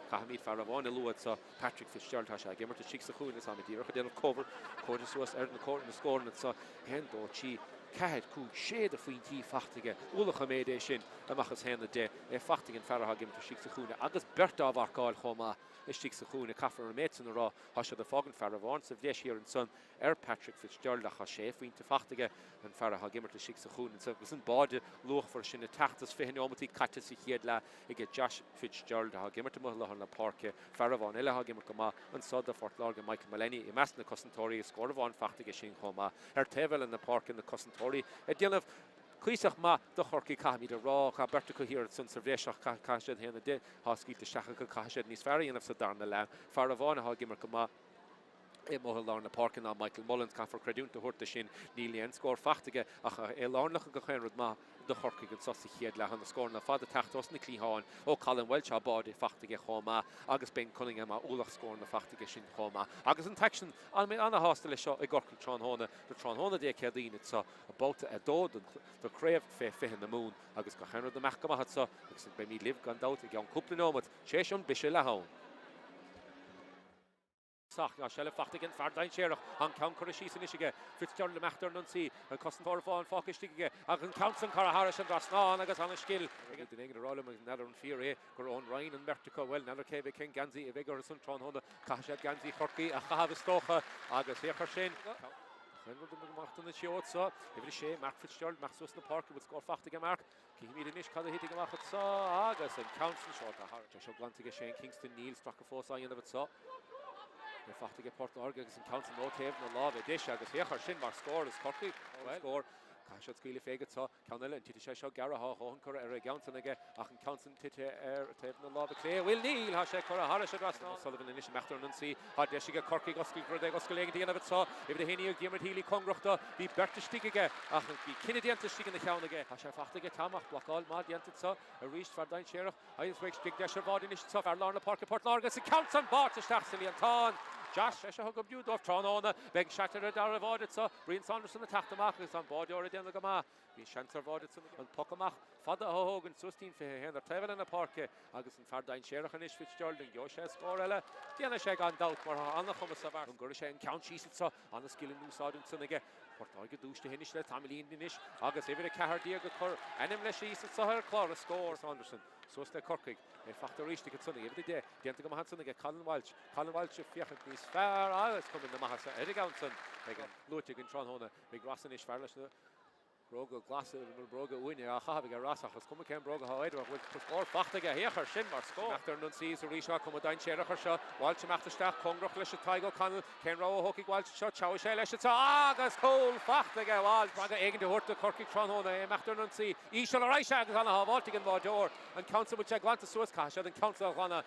chahamí fearháin a luad sa Patrick Fitzgerald a se gimmerte sí sa chuúna sa dírecha déanamh cover cóir suas ar na cóir na scóirna sa hen dótí Caid cú séad a faointí fachtaige úlacha méid é sin amachchas héanana de é fachtaigh an feartha gimmerte sí sa chuúna agus berta bharcáil chomá is tí sa chuúna caafar an méid san rá a se de fágan fearháin sa bhléis hir an son ar Patrick Fitzgerald a cha sé faointe fachtaige an feartha gimmerte sí sa chuúna gus an báide luachfar sinna teachtas fihin ómatí caite sa chéad le ige Josh Fitzgerald a gimmerte mo le na Páirce fearháin eile ha gimmar go má an sod a Páirc Láirge Michael Mullenny I meas na cosantóirí scóirháin fachtaige sin chomá ar taobh na Páirc na cosantóirí a déanamh Cuiseach má do Corcaigh caimid a rá cha berta go hir san servéiseach caiisiad héanana de há scíte seacha go caiisiad níos fearíanamh sa darna le fearháin a gimmar go má I mo Láirna Páirc ná Michael Mullins caafar creidúnta thuirta sin ní líon scór fachtaige ach é Lárnacha go chéanrad má do Corcaigh an sosa chéad le na scór na fada teachtas na clíháin ó Colin Welch a bád fachtaige chomá agus Ben Cunningham a úlach scór na fachtaige sin chomá agus an tection an mé anna hásta le seo I Corcaigh Tráthnóna do Tráthnóna dé céadaíine sa a Babhta a dód do Craobh fé fihin na mún agus go chéanrad na meach go maithe sa agus be mí libh gan dát ag an cúpla nómad sé sin bise le hán Sach na shell fachtig in fardain sherach an count cor sí san isige Fitzgerald meachtar non sí an cosantóir fáin fácistige ag an count san Carahara an drasná agus an skill ag den ag rolla me nether an fear gur on Ryan and Vertico well nether Céadaoin king Ganzi a vigor sun Tráthnóna Caiisiad Ganzi Corcaigh a chahabh stocha agus héchar sin When we macht an siot so every sé Mark Fitzgerald Max sus na Páirc with score fachtige Mark Ki mi den is cad hitting gemacht so agus an count shot a hard so glantige Shane Kingston Neil struck a force on of it so the fachtige Páirc Láirge agus an count no tave na lá a dish agus héchar sin mar score is Corcaigh score Caiisiad scaoile féige tá ceanile an tite sé seo gara há chur ar a gaantan aige ach an countan tite ar taobh na lábh clé bhfuil níl há sé chur a hála sé drasná Sullivan inis meachtar an sí há deisige Corcaigh oscail grúdaigh oscailégh díanamh tá if de héine gimmar hílí congrachta bhí bertastíige ach bhí cinenne diantastíige na cheannaige há sé fachtaige tamach blocáil má dianta tá a ríist fardain séireach agus bheith stig deis ar bhád inis tá ar Láirna Páirc Páirc Láirge sa count an bát isteach sa líon Josh is a hug of you do Tráthnóna beg shatter a dar avoid it so Brian Sanderson attack the mark is on body or den the gama we shan't avoid it on Pokamach fada hogan 16 for hand the travel in the park agus an fardain sherach and Fitzgerald and Josh scorella Diana shag on doubt for anna come savar on Gorisha and count she's it so on the skill in new side and again Páirc Láirge dúis de hinish le tamilín inis agus every cahar diago cor enim le she's it so her clor score Sanderson so the Corcaigh a factor reach to get sunny every day dianta go hanson again Colin Welch fiach is fair alles coming the mahasa Eddie Johnson again Lutig in Tráthnóna big Rossanish Farlish Broga glass Broga winner a chahabh a rasach as come came Broga however with score fachtige héchar sin mar score after nun sees Risha come dain sherachar shot Walsh meachtarsteach congrach leis Taigo Connell Ken Rowe hockey Walsh shot Chaoimh leis agus cool fachtige Walsh Braga eigen de horta Corcaigh Tráthnóna meachtar nun see Ishal Risha agus anna Waltigan Vador and council which I want to source cash and council Ghana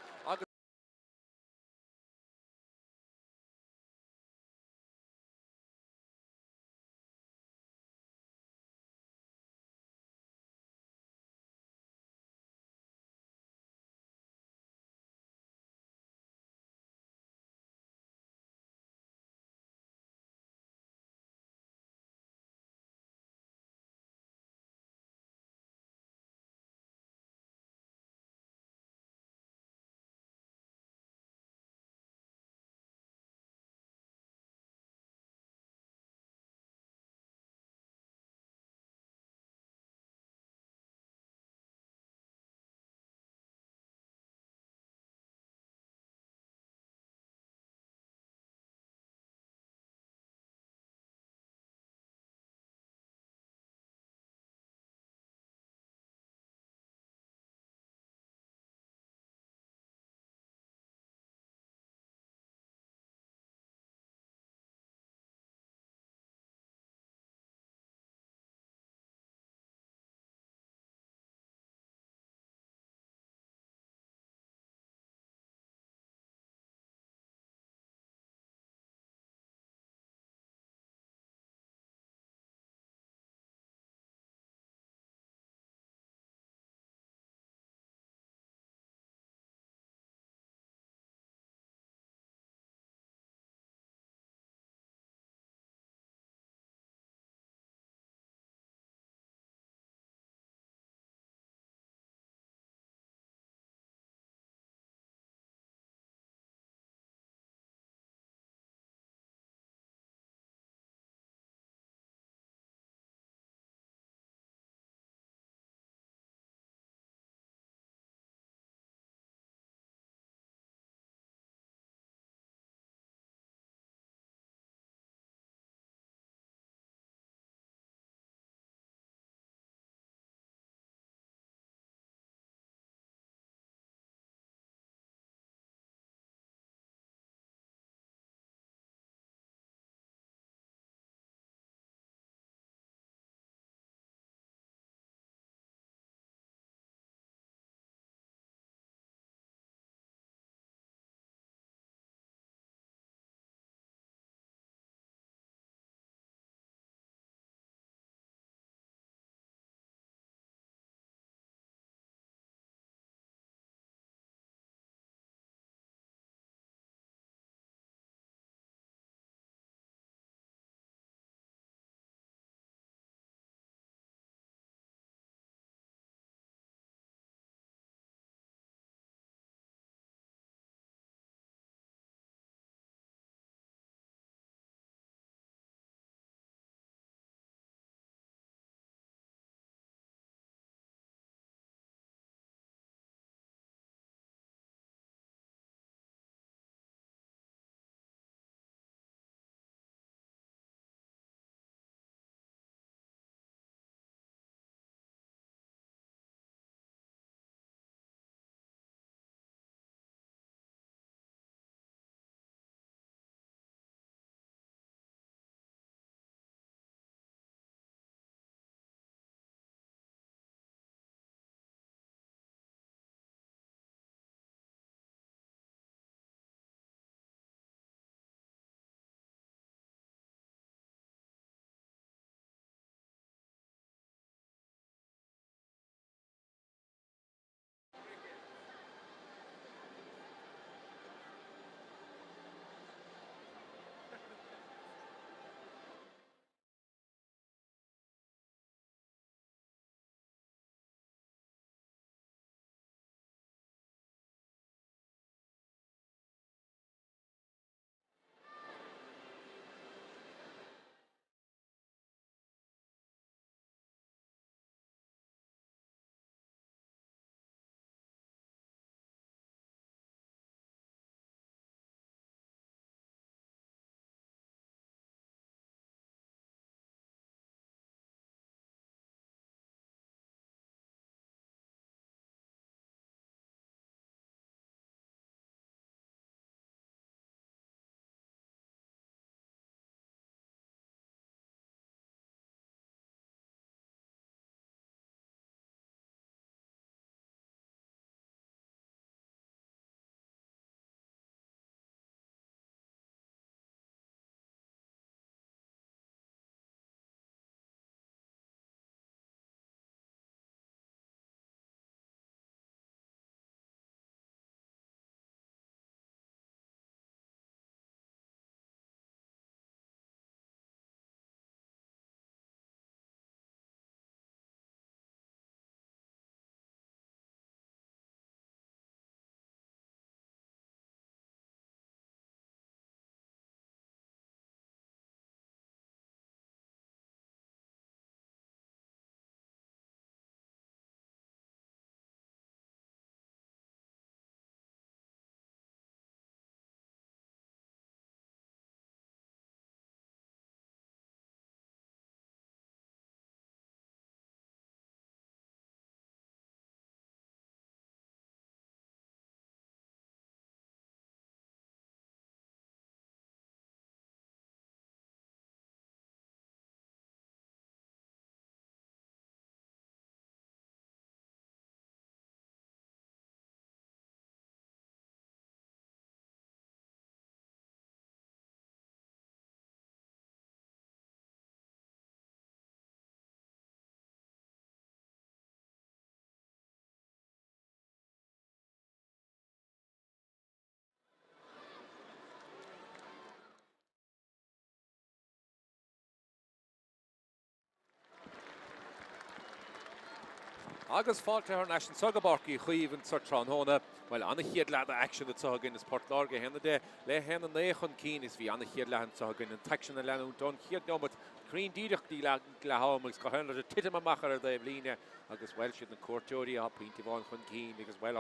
Agus fáilte ar nasin sagabarcaí chuomhann sa tránhóna, well anna chiad le action at sagan is Port Láirge henna de le henna néchan cín is bhí anna chiad lehan sagan an taction an leanún don chiad nómat crín díireach dí le hámagus go henna titim amachar ar de blíine agus well siad na cuairteoirí a pínti bháin chun cín agus well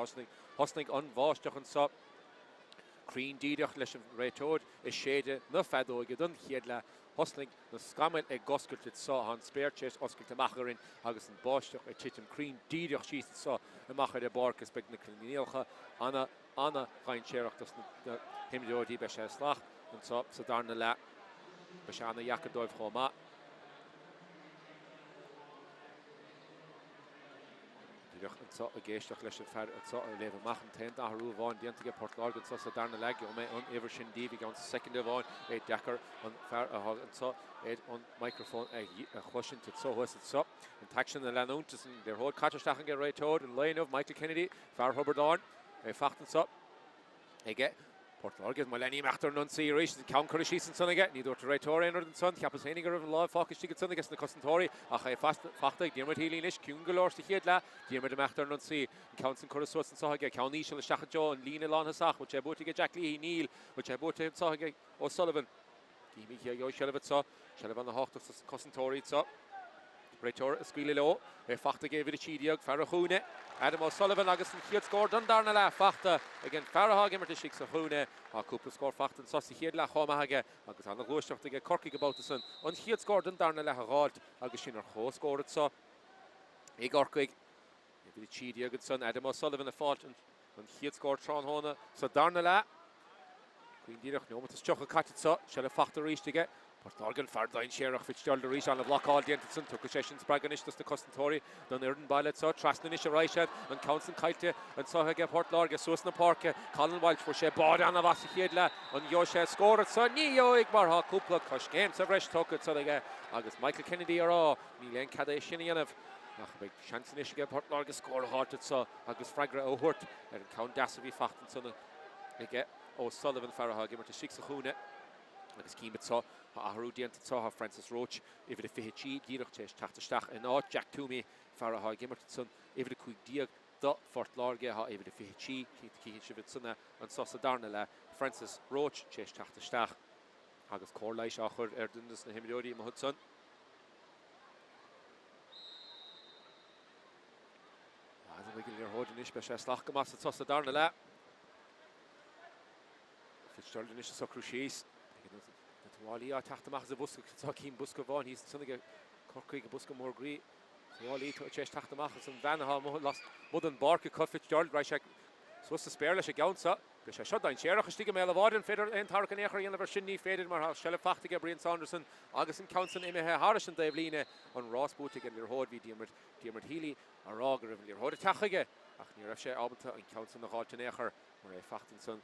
hosnig an bháisteach an sa crín díireach leis an réitóid is séide na fedóige don chiad le hosling na scamin goscailt sa an spéirtéis oscailt amachar agus an báisteach titim crín díireach síos sa amachar de barcas beg na clíníalcha anna chain séireach na himdóidí be sé slach an sa darna le be se anna jacadóibh chomá. Díireach an a géisteach leis an fer a leh machchan tent a rú bháin diantaige Port Láirge an sa darna le mé an iwwer sin díbhí gan second bháin é dechar an fer an an microphone a chluisin to sohas sa an taction na leanúntas an der hód catteach an réitóid an lein of Michael Kennedy fer Hubbardán é fachtan sa ige Port Láirge má lení meachtar non sééis an count chuir síos an sunige ní dúirt réitóir éar an sun ceapas héinigar an láh fágus tí sunnigus na cosantóirí a cha fachta díarmid hílínis ciún golóir sa chéad le díarmid a meachtar non sí an count an chuir suas an saige ceanní se le seachadjó an lína lánasach mu sé bútige Jack Lee Neil mu sé búte saige ó Sullivan díimi jo Sullivan sa Sullivan na hácht sa cosantóirí sa réitóir a scuile leo é fachta gé viidir tíideag fer a chúne Adam O'Sullivan agus an chiad scór don darna le fachta agin ferrahag immerta sig sa chúne a cúpla scór fachtan sa chiad le chomaige agus anna glúisteachta ige Corcaigh go Babhta san an chiad scór don darna le haráilt agus sin ar chó scórat sa i Corcaigh viidir tíideag san Adam O'Sullivan a fáilt an chiad scór tránhóna sa darna le Cuoin díireach nómat is teoch a caite sa se le fachta rístige Port Láirge fardain séireach fitzgerald rís an le bhlacáil diantasan tucha sé sin spraganistas na cosantóirí don iardan bailad sa trasnanis a ráisiad an council cailte an saithe Port Láirge suas na Páirce Colin Walsh fu sé bád anna bhasa chéad le an jo sé scórat sa ní ioig mar ha cúpla cos géim sa bhreis tucha sa ige agus Michael Kennedy ará ní leon cad é sin dhéanamh nach beag seansanis ige Port Láirge scór háirtead sa agus freigra ó thuirt ar an count deasa bhí fachtan sanna ige ó Sullivan ferrahag imar sig sa chúne agus cíimid sa a ahrú dianta sa Francis Roach ifir a fihití díireach tééis tachtasteach in áit Jack Toomey ferrahag imar san ifir a chuig díag do Port Láirge ha ifir a fihití cíhinn sibit sanna an sa darna le Francis Roach tééis tachtasteach agus cór leis a chur ar dundas na himdóirí mo hud san Bhigil ar hódin is be sé slach go mas sa darna le Fitzgerald is sa cruisiís Wally a tachtamach a busca cín busca bháin hís sunnig Corcaigh busca mór grí Wally tééis tachtamach san bhenaá mud an barca cut Fitzgerald ra sé suas a spéir leis a gaansa be sé seo dain séireach istí mé a bháin féidir an tarcha éair dhéanamh sinní féidir mar se le fachtaige Brian Saunderson agus an council imethe Harrison de bhlíine an rásbútig an lirhód hí díarmid hílí a rágur a lirhód a tachaige ach ní raibh sé ábalta an council na háte éair mar é fachtan san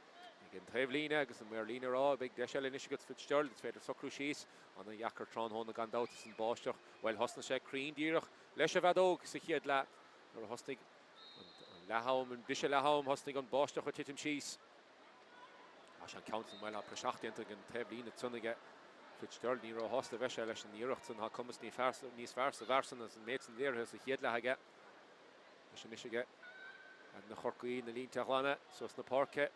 Gin taobhlíne agus an Merlíne rá big de seile is go Fitzgerald it's féidir socrú síos an an jachar tránhóna gan dátas an báisteach weil hosna sé crín díireach leis a bheadóg sa chiad le ar hosnig an leham an bise leham hosnig an báisteach a titim síos as an council weil a preseachtaíonta an taobhlíne tunnige Fitzgerald ní rá hosta bheise leis an díireacht san ha cumas níos fersa versan as an méid an léirthe sa chiad leige leis an isige na Corcaigh na línta chlána sos na Páirce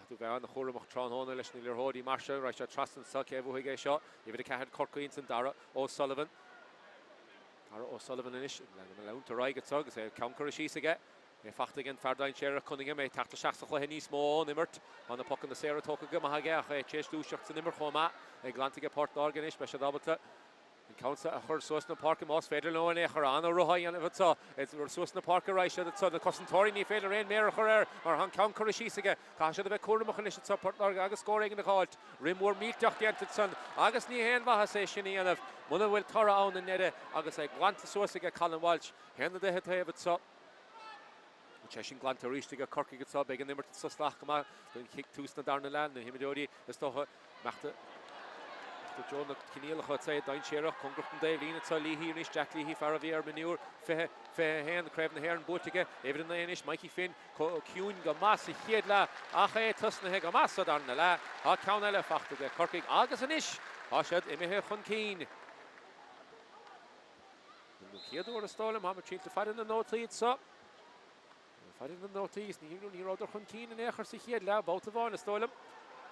Tú bheith na chóramach tránhóna leis na lirhódí marse ra se trastan sa céhhuaigh é seo i bhid a cead Corcaigh san Dara O'Sullivan inis le leúnta raige agus é ceamcar síos aige é fachta gin ferdain séar chuninge mé tata seach chu níos mó immert an na pocan na séra tóca go maithaige a ché tééis dúiseach san immer chomá ag glantaige Port Láirge inis be se Babhta an council a chur suas na Páirce más féidir lein é chur an roihaí an bhta ur suas na Páirce ráise sa na cosantóirí ní féidir réon méar chur mar an count chuir síosaige cá sé bheith cuaramach is sa Port Láirge agus scóir na gáilt rimúór míteach dianta san agus ní héanmhatha sé sin íanamh muna bhfuil tora ann na nede agus ag glanta suasaige Colin Walsh héanana de taobh sa sé sin glanta rístige Corcaigh sa beag an immert sa slach go don chic tús na darna le na himdóirí is tócha meachta John Kinneal chut sé dain séireach chungurtan de lína tá líhí níos Jack Lee fer a bhí ar maniúr fé hen Craobh na hhéir an bútige éidir na inis Mikey Finn ciún go mas i chiad le a ché tusnathe go mas darna le a ceann eile fachtaige Corcaigh agus an isis tá siad imethe chun cín Céadaoin a stálam ha tríd le fad in na nótaíd sa. Fad in na nótaíd ní ráidir chun cín in éair sa chéad le Babhta a stálam.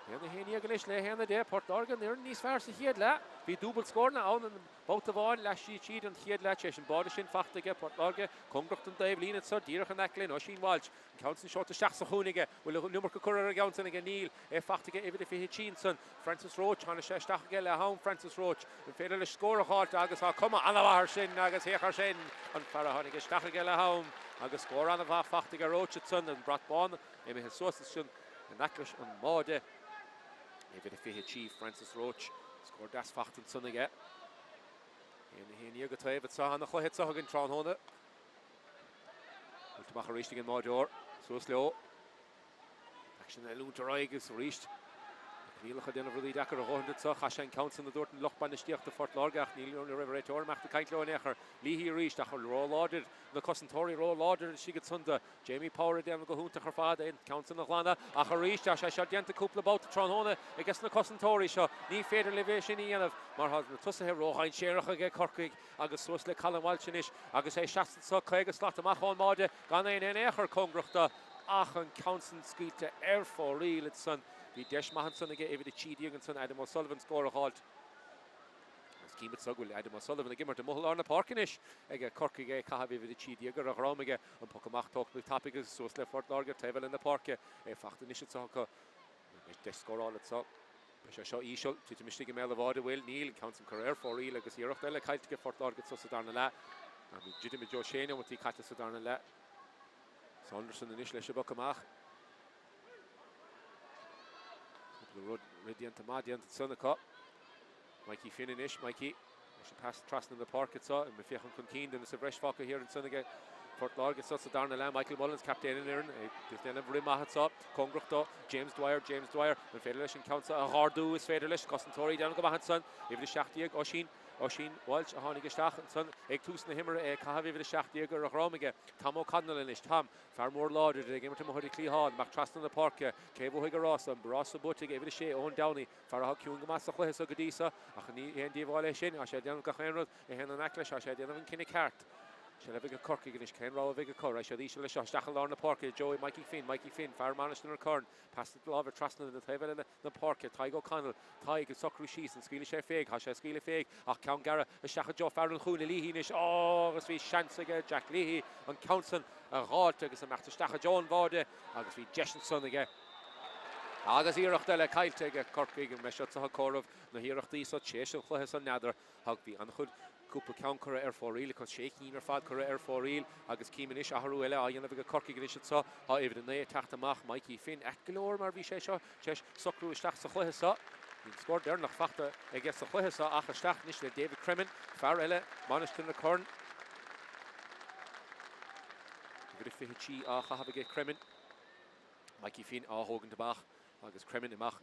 Héna héana ag leis le héna dé Páirc Láirge níor níos fearr sa chéad le. Bhí dúbal scórna ann an Babhta leis siad an chéad le sé an báda sin fachtaige Páirc Láirge congracht an daobh lína sa díreach an eclinn ó sin bháilt. Counts short to Shachs Hunige, will number Kukura Gounson again Neil, a Fachtiga if he Chinson, Francis Roach on a Shastagel, a home Francis Roach, and Federal score a halt, Agus come on, Anawar Shin, Agus Hekar Shin, and Farahoniga Stachagel a home, Agus score on a Fachtiga Roach at Sun and Bratbon, Amy has Sources and Naklish and Mode, if he chief Francis Roach, scored Das Facht and Sun again. In here, got to saw on the Hits again, Tron Honda. Ultimach reached again Mordor, so slow. Action Lunter Reigus reached. Nílach den over the Dakar of 100 so Hashan counts in the Dorton Loch Banishtiach the Fort Largach, Neil on the River Tor, Mac the Kaitlo and Echer, Lee reached a roll ordered, the Cossentori roll ordered, and she gets under Jamie Power down the Gohunta her father and counts in the Lana, Acher reached, I shot the couple about the Tronhona, I guess the Cossentori shot, Knee Fader Levation Ian of Marhaz the Tussa Hero, Hein Sherach again Corcaigh, Agus Swosle Colin Walchinish, Agus a Shaston so Craig slot the Machon Mode, Gana in Echer Congrachta, Aachen counts and skeet to air for real it's son. The Desh Mahanson again, Evid Cheedy and son Adam O'Sullivan score a halt. Scheme it Sugwell, Adam O'Sullivan again, to Muhal on the Parkinish. Again, Corcaigh, Cahavi with the Cheedy, a Romega, and Pokamach talk with topics, so Slef Fort Larger, Tevel in the park, a Fachtinish at Saka. Desh score all at Sok. Show Ishol, to Michigan Mail of Order will, Neil counts some career for real, like a Sierra Della Kite to get Fort Larger, so Sudan La. And legitimate Joe Shane with the Kata Sudan La. Saunderson initially Shabokamach. The road Radiant to Madiant and Sunaka. Mikey Finninish, Mikey. I should pass trust in the park it's and Mefechan Kunkeen, then it's a fresh Faka here in Sunaka. Fort Larg it's also Darna Lam, Michael Mullins, captain in there, there's then a Rimahatsa, Congrachto, James Dwyer, and Federalish and Council, Hardu is Federalish, Cossentori, down Gobahanson, if the Shachtiag, Oshin, Walsh, a Honey Gestach, and Son, Egg Tusen Himmer, Kahavi, the Shachtiag, or Romiga, Tom O'Connell and Tom, far more lauded, they gave it to Mohodi Clehan, McTrust in the park, Cavo Higaross, and Barassa Butti gave it a shea, Owen Downey, Farah Kungamasa, Gadisa, Achani, Andy Valeshin, Ashadian Kahenrod, and Henan Aklish, Ashadian Kinnecart. She'll have a Corcaigh and Ken Row of a Cor. I shall each a shot. Stachel on the park. Joey Mikey Finn, fire managed in return. Passed the Lover, Trustin in the table in the park. Tygo Connell, Tyg, Suckru Shees, and Skeely Chef Fig, Hasha Skeely Fig, Count Gara, a Shach Joe Farrell Hoon, Leahinish. Oh, it's we chance again, Jack Leahy, and Counson, a Halt, I guess a Master Stach John Vode, I guess we Jesson Son again. Agus Irach Della Kite, Corcaigh and Meshots of Craobh, the Hirach Disa, Cheshel, Flahes and Nether, Hugby, and Hood. Couple count Cora air for real, because shaking in her fad Cora air for real. Agus Keemanish, Aharuela, I never got Corcaigh and so. How even the Tráchtaire Mach, Mikey Finn, Atgalor, Marvi Shesha, Chesh, Suckru, Stach, Sahesa. He scored there, nach Babhta, I guess Sahesa, Acha Stach, Nish, David Kremen, Farella, Monished in the corn. Griffith, Acha, have a get Kremen. Mikey Finn, Hogan to Bach, Agus Kremen, the Mach,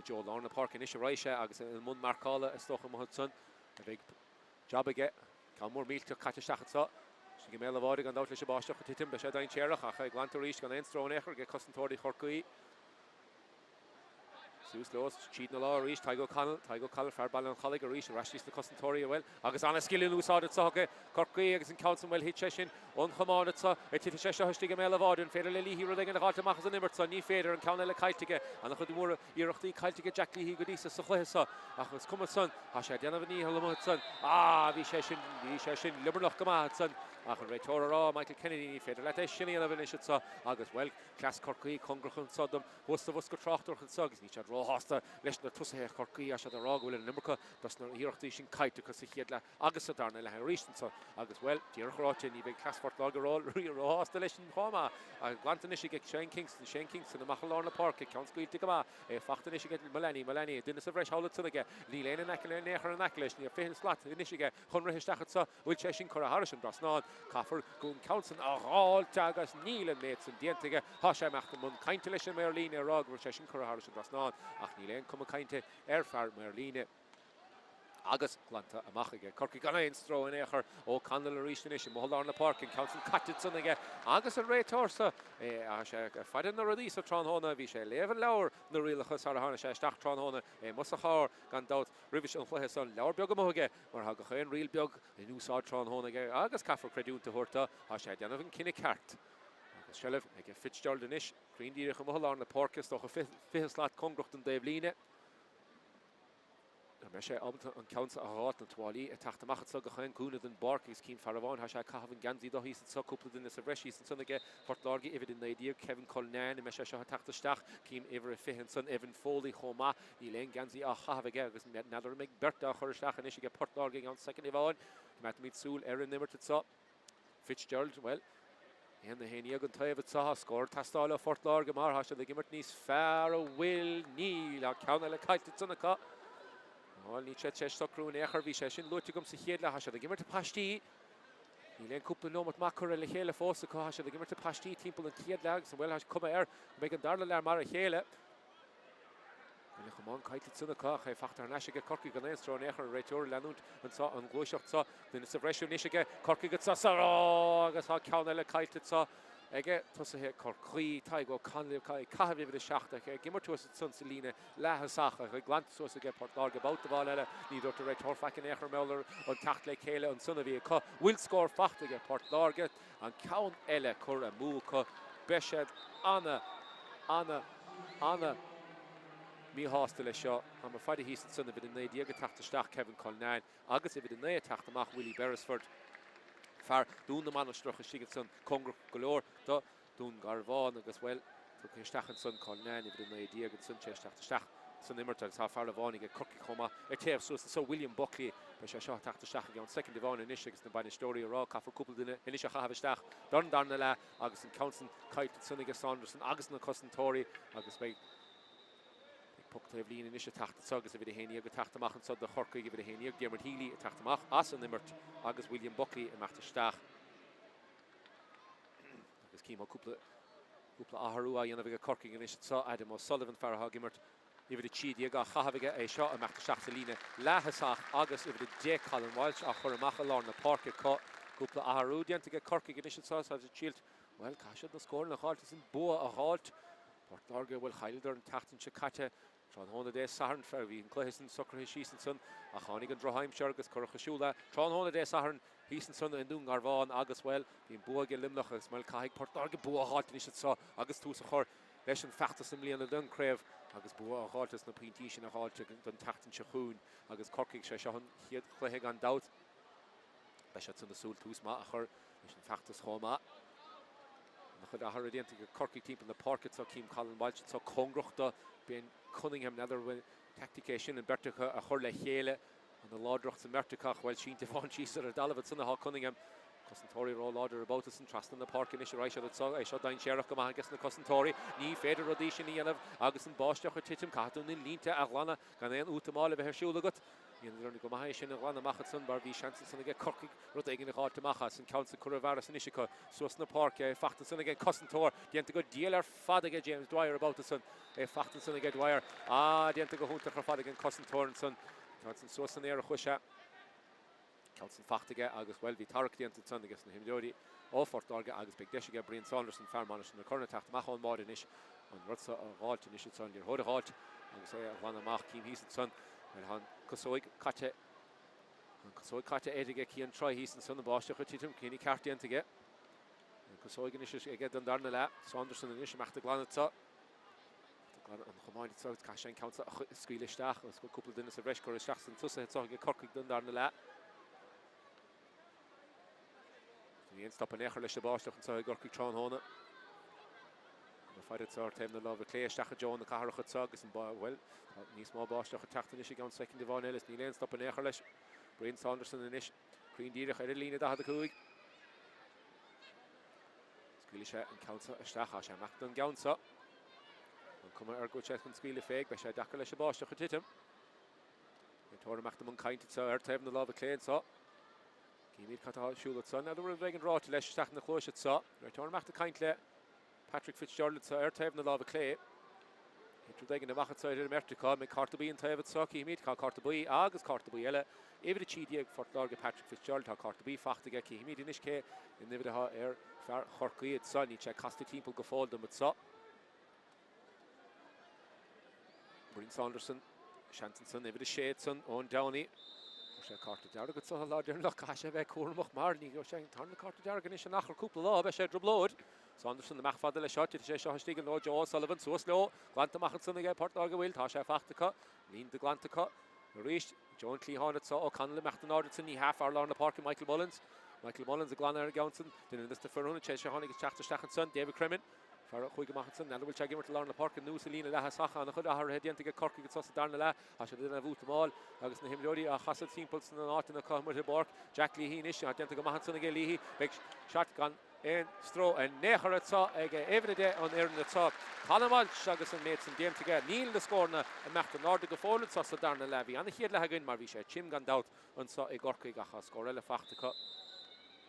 Joe Lorna Park, and Isha Raisha, Agus and Mun Markala, a Stoch and Mahutson. A big job again. Can more meal to catch a shot. She gave me a lavadi and out to Shabash to him, but she died in Cherach. I want to reach, can I throw an echo, get Cossentori Corcaigh. Sue's lows, cheating a law, reach, Tygo Connell, fair ball and Colleague, reach, Rashis the Cossentori well. Agus on a skill in loose out at Soke, Corcaigh, Agus and Council well hit session, on Haman at So, a Titisha Hustig a lavadi and Fader Lily, he rolling in the heart of Machas and Nimmertson, knee fader and Connell a kite to get, and the Hudimura, Yerachti kite to get Jack Lee, Godisa, Sohesa, Achas Kumason, Hasha Janavani, Halamatson, Visession, Liberloch Gamatson. Retora, Michael Kennedy, Fader, let us shilly and finish it so. August well, class Corcaigh, Congrach and Sodom, most of us go Tráchtaire and Suggs, each other all hostile, less than the Tussa Corcaigh, I shall the Rog will in Limerick, does not hear the kite because he had August Darnell and recent so. August well, dear Rochen, even class Fort Logger all, real hostile in Homa. I want to get Shane Kingston, the Machalorna Park, Count Squeal Tigama, a Fachtanish get Melanie, Dennis of Fresh Howlett Sunaga, Lee Lane and Necher and Naklish, near Fahin Slot, Nishiga, Hunra Histachatsa, will Cheshin Cora Harrison, Brasnan. Caffer, Goon Council, all Tagas, Neil and Mates and Dientiga, Hasha Machtamun, Kaintelish and Merlina, Rog, Rosession, Coraharish and Brasnan, Ach Neil and come a kind to Airfar Merlina. agus glanta amach aige. Corcaigh gan ein stro in éair ó Candle Arís in Mumhan na Páirc in Council Catitson aige agus an réitorsa a sé faidan na rodí sa Tránhóna bhí sé levan leabhar na rialachas ar hána sé isteach Tránhóna musa chár gan dát ribhis an chluithe san leabhar beag amóige mar ha go chéan rial beag in úsá Tránhóna aige agus caithfar creidúnta thuirta a sé déanamh an cinenne ceart. Agus Shellah ag Fitzgerald in isis Críndíire go Mumhan na Páirc do go fitheslaat congrucht an Déimhlíne. Me sé abanta an council a rát an tváilí a tachtamachchat so go chuin cúna den barc is cín farháin ha sé cahabhan gansaí do hís so cúpla duine sa bhreis hís an sunnaige Port Láirge ifid in naidír Kevin Colnán me sé seo tachtasteach cím ifir a fihin son Evan Foley chomá ní léon gansaí a chahabhaige agus nadidir méid berta chuiristeach an isige Port Láirge an second bháin met míid súl ar an nimmerta so Fitzgerald well and the Henny and Taoimh saw scored Tastála Port Láirge mar ha sé gimmert níos fear a will níl a ceanna le caiite sunnacha. Well, ní sé socrún éair bhí sé sin luite gom sa chéadla ha sé a gimmert a pastí. Ní léon cúpla nómat macr le chéile fósa ha sé a gimmert a pastí timppla an chéadla sa bhfuil ha cuma ar méid an darla le mar a chéile. Well, chumán caiite sunnacha ché fachtar neisige Corcaigh gan éon strón éair réiteúir leanúnt an glúiseacht sa duine sa bhreisiú níisige Corcaigh go sa agus ha ceanna le caiite sa ige tusa Corcaigh taig go canlih caithbh de seachta gimmar tú san sa líne lethesacha chu glant suas ige Port Láirge Babhta bháil eile ní dúirt a réit thorfaic an éair meller an tacht le chéile an sunna bhí bhfuil scór fachta ige Port Láirge an ceann eile chur a mú beisiad anna mí hásta le seo an mar faidir hís an sunna bhí in néad aga tachtasteach Kevin Colnán agus bhí in néad tachtamach Willie Beresford far dún na man strucha sigad san congruch golóir do dún Garbháin agus well tu chéistechan san Colnán bhí in néad aga san tachtasteach san immertal sa far le bháin ige Corcaigh chuma taobh suas so William Buckley be sé seo tachtasteach an second bháin in isis agus na bain stóí rá caithfar cúpla duine in isis a chahabhaisteach darna le agus an council caiite sunnaige Saunderson agus na cosantóirí agus be Taobh líon in isis tachta agus a bhí Henny agus tachtamach an sod de Corcaigh bhí Henny ag Diarmaid Healy a tachtamach as an immert agus William Buckley a machtasteach agus cíim cúpla aharú a dhéanamh ag Corcaigh in isis sa Adam O'Sullivan farha gimmert i bhí tíí ag a chahabhaige é seo a machtasteach sa líne letheasach agus i bhí dé Colin Walsh a chur amach lá na Páirc cúpla aharú déanta ag Corcaigh in isis sa a tíilt well caiisiad na scóir na cháilt is an bua a háilt Port Láirge bhfuil chailedar an tachtain se caite Tránhóna dé saharn fer bhí an chluisan socrtha sísan son a chánig an drohaimseir agus Corcaigh Tránhóna dé saharn hísan son an dún Garbháin agus well bhíon buaige limnach agus meil caiigh Port Láirge bua a háilt in isis sa agus tús a chur leis an feachtas an mbliana don Craobh agus bua a háiltas na pointí sin a háilte don tachtain se chuún agus Corcaigh sé seo chiad chluithe an dat bei sé san na súl tús má a chur leis an feachtas chomá. Na chud ahar déanta go Corcaigh timp na Páirc so cím Colin Walsh so congruchta bíon Cunningham nadidir bhfuil tacticé sin an bertacha a chur le chéile an na ládrocht sa mertachach bhfuil sínta fáin síos ar dalabh sanna há Cunningham Cosantóirí rá láidir a Babhta san trasna na Páirc in is ráis é seo dain séireach go agus na Cosantóirí ní féidir rodí sin íanamh agus an báisteach chu titim catún in línta a ghlana gan éon útamála bheit siúla agat íon go maithe sin a ghlana machchat san bar bhí seansa sanna ige Corcaigh rud éigean gáiltamachcha san council Craobh san isicha suas na Páirc fachtan sanna ige Cosantóir déanta go díal ar fad ige James Dwyer a Babhta san fachtan sanna ige Dwyer déanta go húnta ar fad ige Cosantóir san council suas san éar a chuise Council fachtaige agus well bhí Páirc déanta san agus na himdóirí ó Port Láirge agus beag deisige Brian Saunderson fearmáis na corna teachtamach an máid in isis an rudsa a gháilt in isis san níor thóda gháilt agus é a bhain amach cím hísan san an cosóig caite éidige cí an troi hísan san na báisteach chu títum cíní ceart déantaige an cosóig in isis ige don darna le Saunderson in isis meachta glanatá an chomáid sa cai sé council a scuileisteach agus go cúpla duine sa bhreis chuir isteach san tusa ige Corcaigh don darna le Níon stop an éair leis na báisteach an sa Corcaigh Tránhóna na faidir sa taobh na lábh cléisteach a John na cathracha sa agus an well níos má báisteach a teachtain is an second bháin eile ní léon stop an éair leis Brian Saunderson in isis Críndíireach ar a lína da chuig scuile sé an council isteach a sé meachta an gceansa an cuma ar go sé an scuile féig be sé deacha leis na báisteach a titim tóir meachta an cainte sa ar taobh na lábh cléin sa Cíimiad catá siúla san, a bhfuil bheith an ráit leis teach na chlóise sa. Tóir meachta caint le Patrick Fitzgerald sa ar taobh na lábh clé. Trúdaigh na machchaid ar Merticá me Cartabí an taobh soci míid cá Cartabí agus Cartabí eile évid a tídiag fort Láirge Patrick Fitzgerald tá Cartabí fachtaige cí míid inis cé in nibh ha ar fear Corcaigh sa ní sé casta timp go fáil do sa Bryn Saunderson Shantonson évid a Shadson ón Downey sé Craobh go sa láidir le caiise bheith cuairmach mar ní go sé tarna Craobh is nach cúpla lá bheith sé droblóid Saunderson amach fada le shot sé seo stíg an Joe Sullivan suas leo glanta machchan ige Páirc Láirge bhfuil tá sé fachtacha lín de glantacha ríist John Clehána sa ó canla meachtan Alderton ní half hour lá na Páirc Michael Mullins a glan ar Gaunson den is de ferrona sé hánig Tráchtaire son David Cremin far chuig machchan na bhfuil tegimar lá na Páirc nu lína le sacha na chud a headianta go Corcaigh go sa darna le a sé duna bhúta máil agus na himlóí a chasad timpples na átain na Chaoimh Bork Jack Leahy is a dianta go machchan ige Leahy big shot gan en stro en nechar atá ige everyday on air na top Hanamal agus an mates and dianta ge níl na scórna a meachta náda go fóla sa darna le bhí anna chiad le hagann mar bhí sé chim gan dat an sa i Corcaigh a scóra le fachtacha